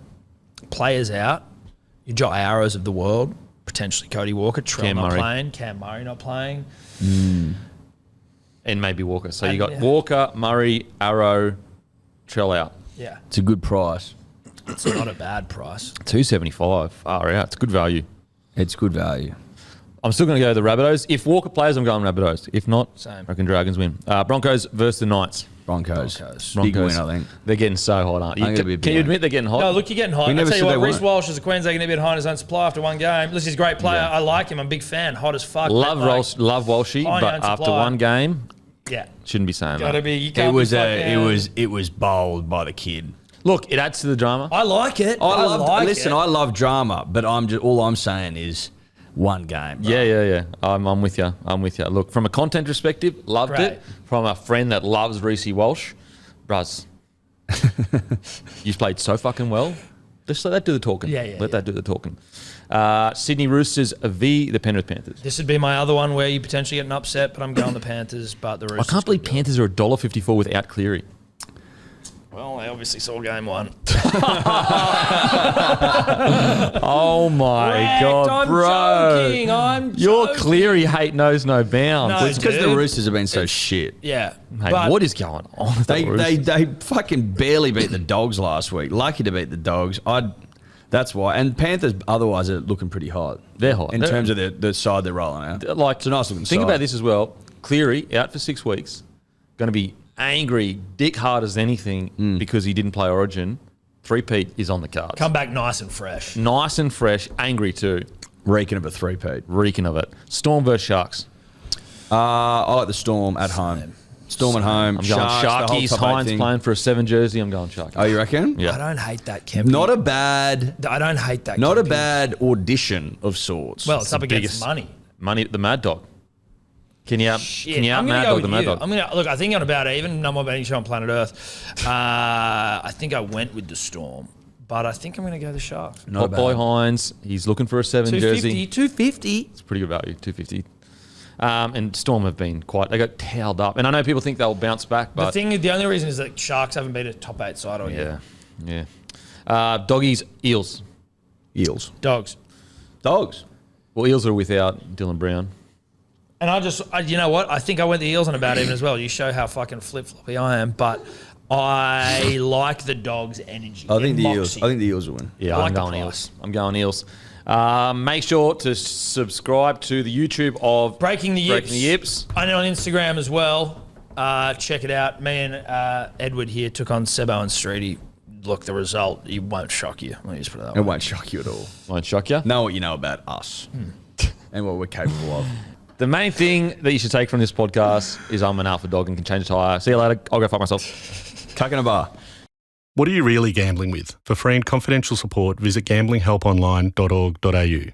players out, your Jai Arrows of the world, potentially Cody Walker, Trell Cam not Murray. playing, Cam Murray not playing. And maybe Walker. So And, you got yeah. Walker, Murray, Arrow, Trell out. Yeah, It's a good price. it's not a bad price. $2.75. Far out. It's good value. It's good value. I'm still going to go the Rabbitohs. If Walker plays, I'm going Rabbitohs. If not, Same. I reckon Dragons win. Broncos versus the Knights. Broncos. Broncos. Big Broncos. win, I think. They're getting so hot, aren't you? I'm gonna be Can you big. admit they're getting hot? No, look, you're getting hot. We I never tell you said what, they Reece weren't. Walsh is a Queensland going to be behind his own supply after one game. Listen, he's a great player. Yeah. I like him. I'm a big fan. Hot as fuck. love but, like, Walshy, high but own after supply. one game, Yeah, shouldn't be saying gotta that. be. You can't It was be fucking- it was bold by the kid. Look, it adds to the drama. I like it. Listen, I love drama, but all I'm saying is one game. Bro. Yeah. I'm with you. Look, from a content perspective, loved Great. it. From a friend that loves Reece Walsh, bruz, you've played so fucking well. Just let that do the talking. Let that do the talking. Sydney Roosters v the Penrith Panthers. This would be my other one where you potentially get an upset, but I'm going the Panthers, but the I Roosters. can't believe Panthers are $1.54 without Cleary. Well, I obviously saw game 1. Oh my God, I'm bro. joking. I'm Your joking. Cleary hate knows no bounds. No, It's because the dude. Roosters have been so shit. Yeah. Hey, but what is going on? with the They Roosters? fucking barely beat the Dogs last week. Lucky to beat the Dogs. That's why. And Panthers otherwise are looking pretty hot. They're hot. In terms of the side they're rolling out. Like, it's a nice looking think side. about this as well. Cleary out for 6 weeks, going to be angry, dick hard as anything because he didn't play Origin. 3-peat is on the cards. come back nice and fresh. Nice and fresh, angry too, Reeking of a 3-peat. reeking of it. Storm versus Sharks. I like the Storm at home. Storm at home. I'm going Sharks, the whole Sharkies. top eight Hines thing. playing for a 7 jersey. I'm going Sharkies. Oh, you reckon? Yeah. I don't hate that, Kempy. Not a bad Kempy. audition of sorts. Well, it's up against biggest- money. Money, the Mad Dog. Can you out Shit. Can you out I'm gonna Mad go Dog with the Mad you. Dog? I'm gonna look. I think on about even number one betting show on planet Earth. I think I went with the Storm, but I think I'm gonna go the Sharks. Not Hot boy bad. Hines. He's looking for a 7 jersey. 250. It's pretty good value, 250. And Storm have been they got towed up. And I know people think they'll bounce back, but The only reason is that Sharks haven't been a top 8 side all year. yeah. Doggies, Eels. Eels. Dogs. Dogs. Well, Eels are without Dylan Brown. And you know what? I think I went the Eels on about even as well. You show how fucking flip-floppy I am, but I like the Dogs' energy. I think Their the Eels. moxie. I think the Eels will win. Yeah, I like I'm the going price. Eels. I'm going Eels. Make sure to subscribe to the YouTube of Breaking the Yips. And on Instagram as well. Check it out. Me and Edward here took on Sebo and Streety. Look, the result, it won't shock you. Let me just put it that It way. won't shock you at all. Won't shock you. Know what you know about us and what we're capable of. The main thing that you should take from this podcast is I'm an alpha dog and can change a tyre. See you later. I'll go fuck myself. Cuck in a bar. What are you really gambling with? For free and confidential support, visit gamblinghelponline.org.au.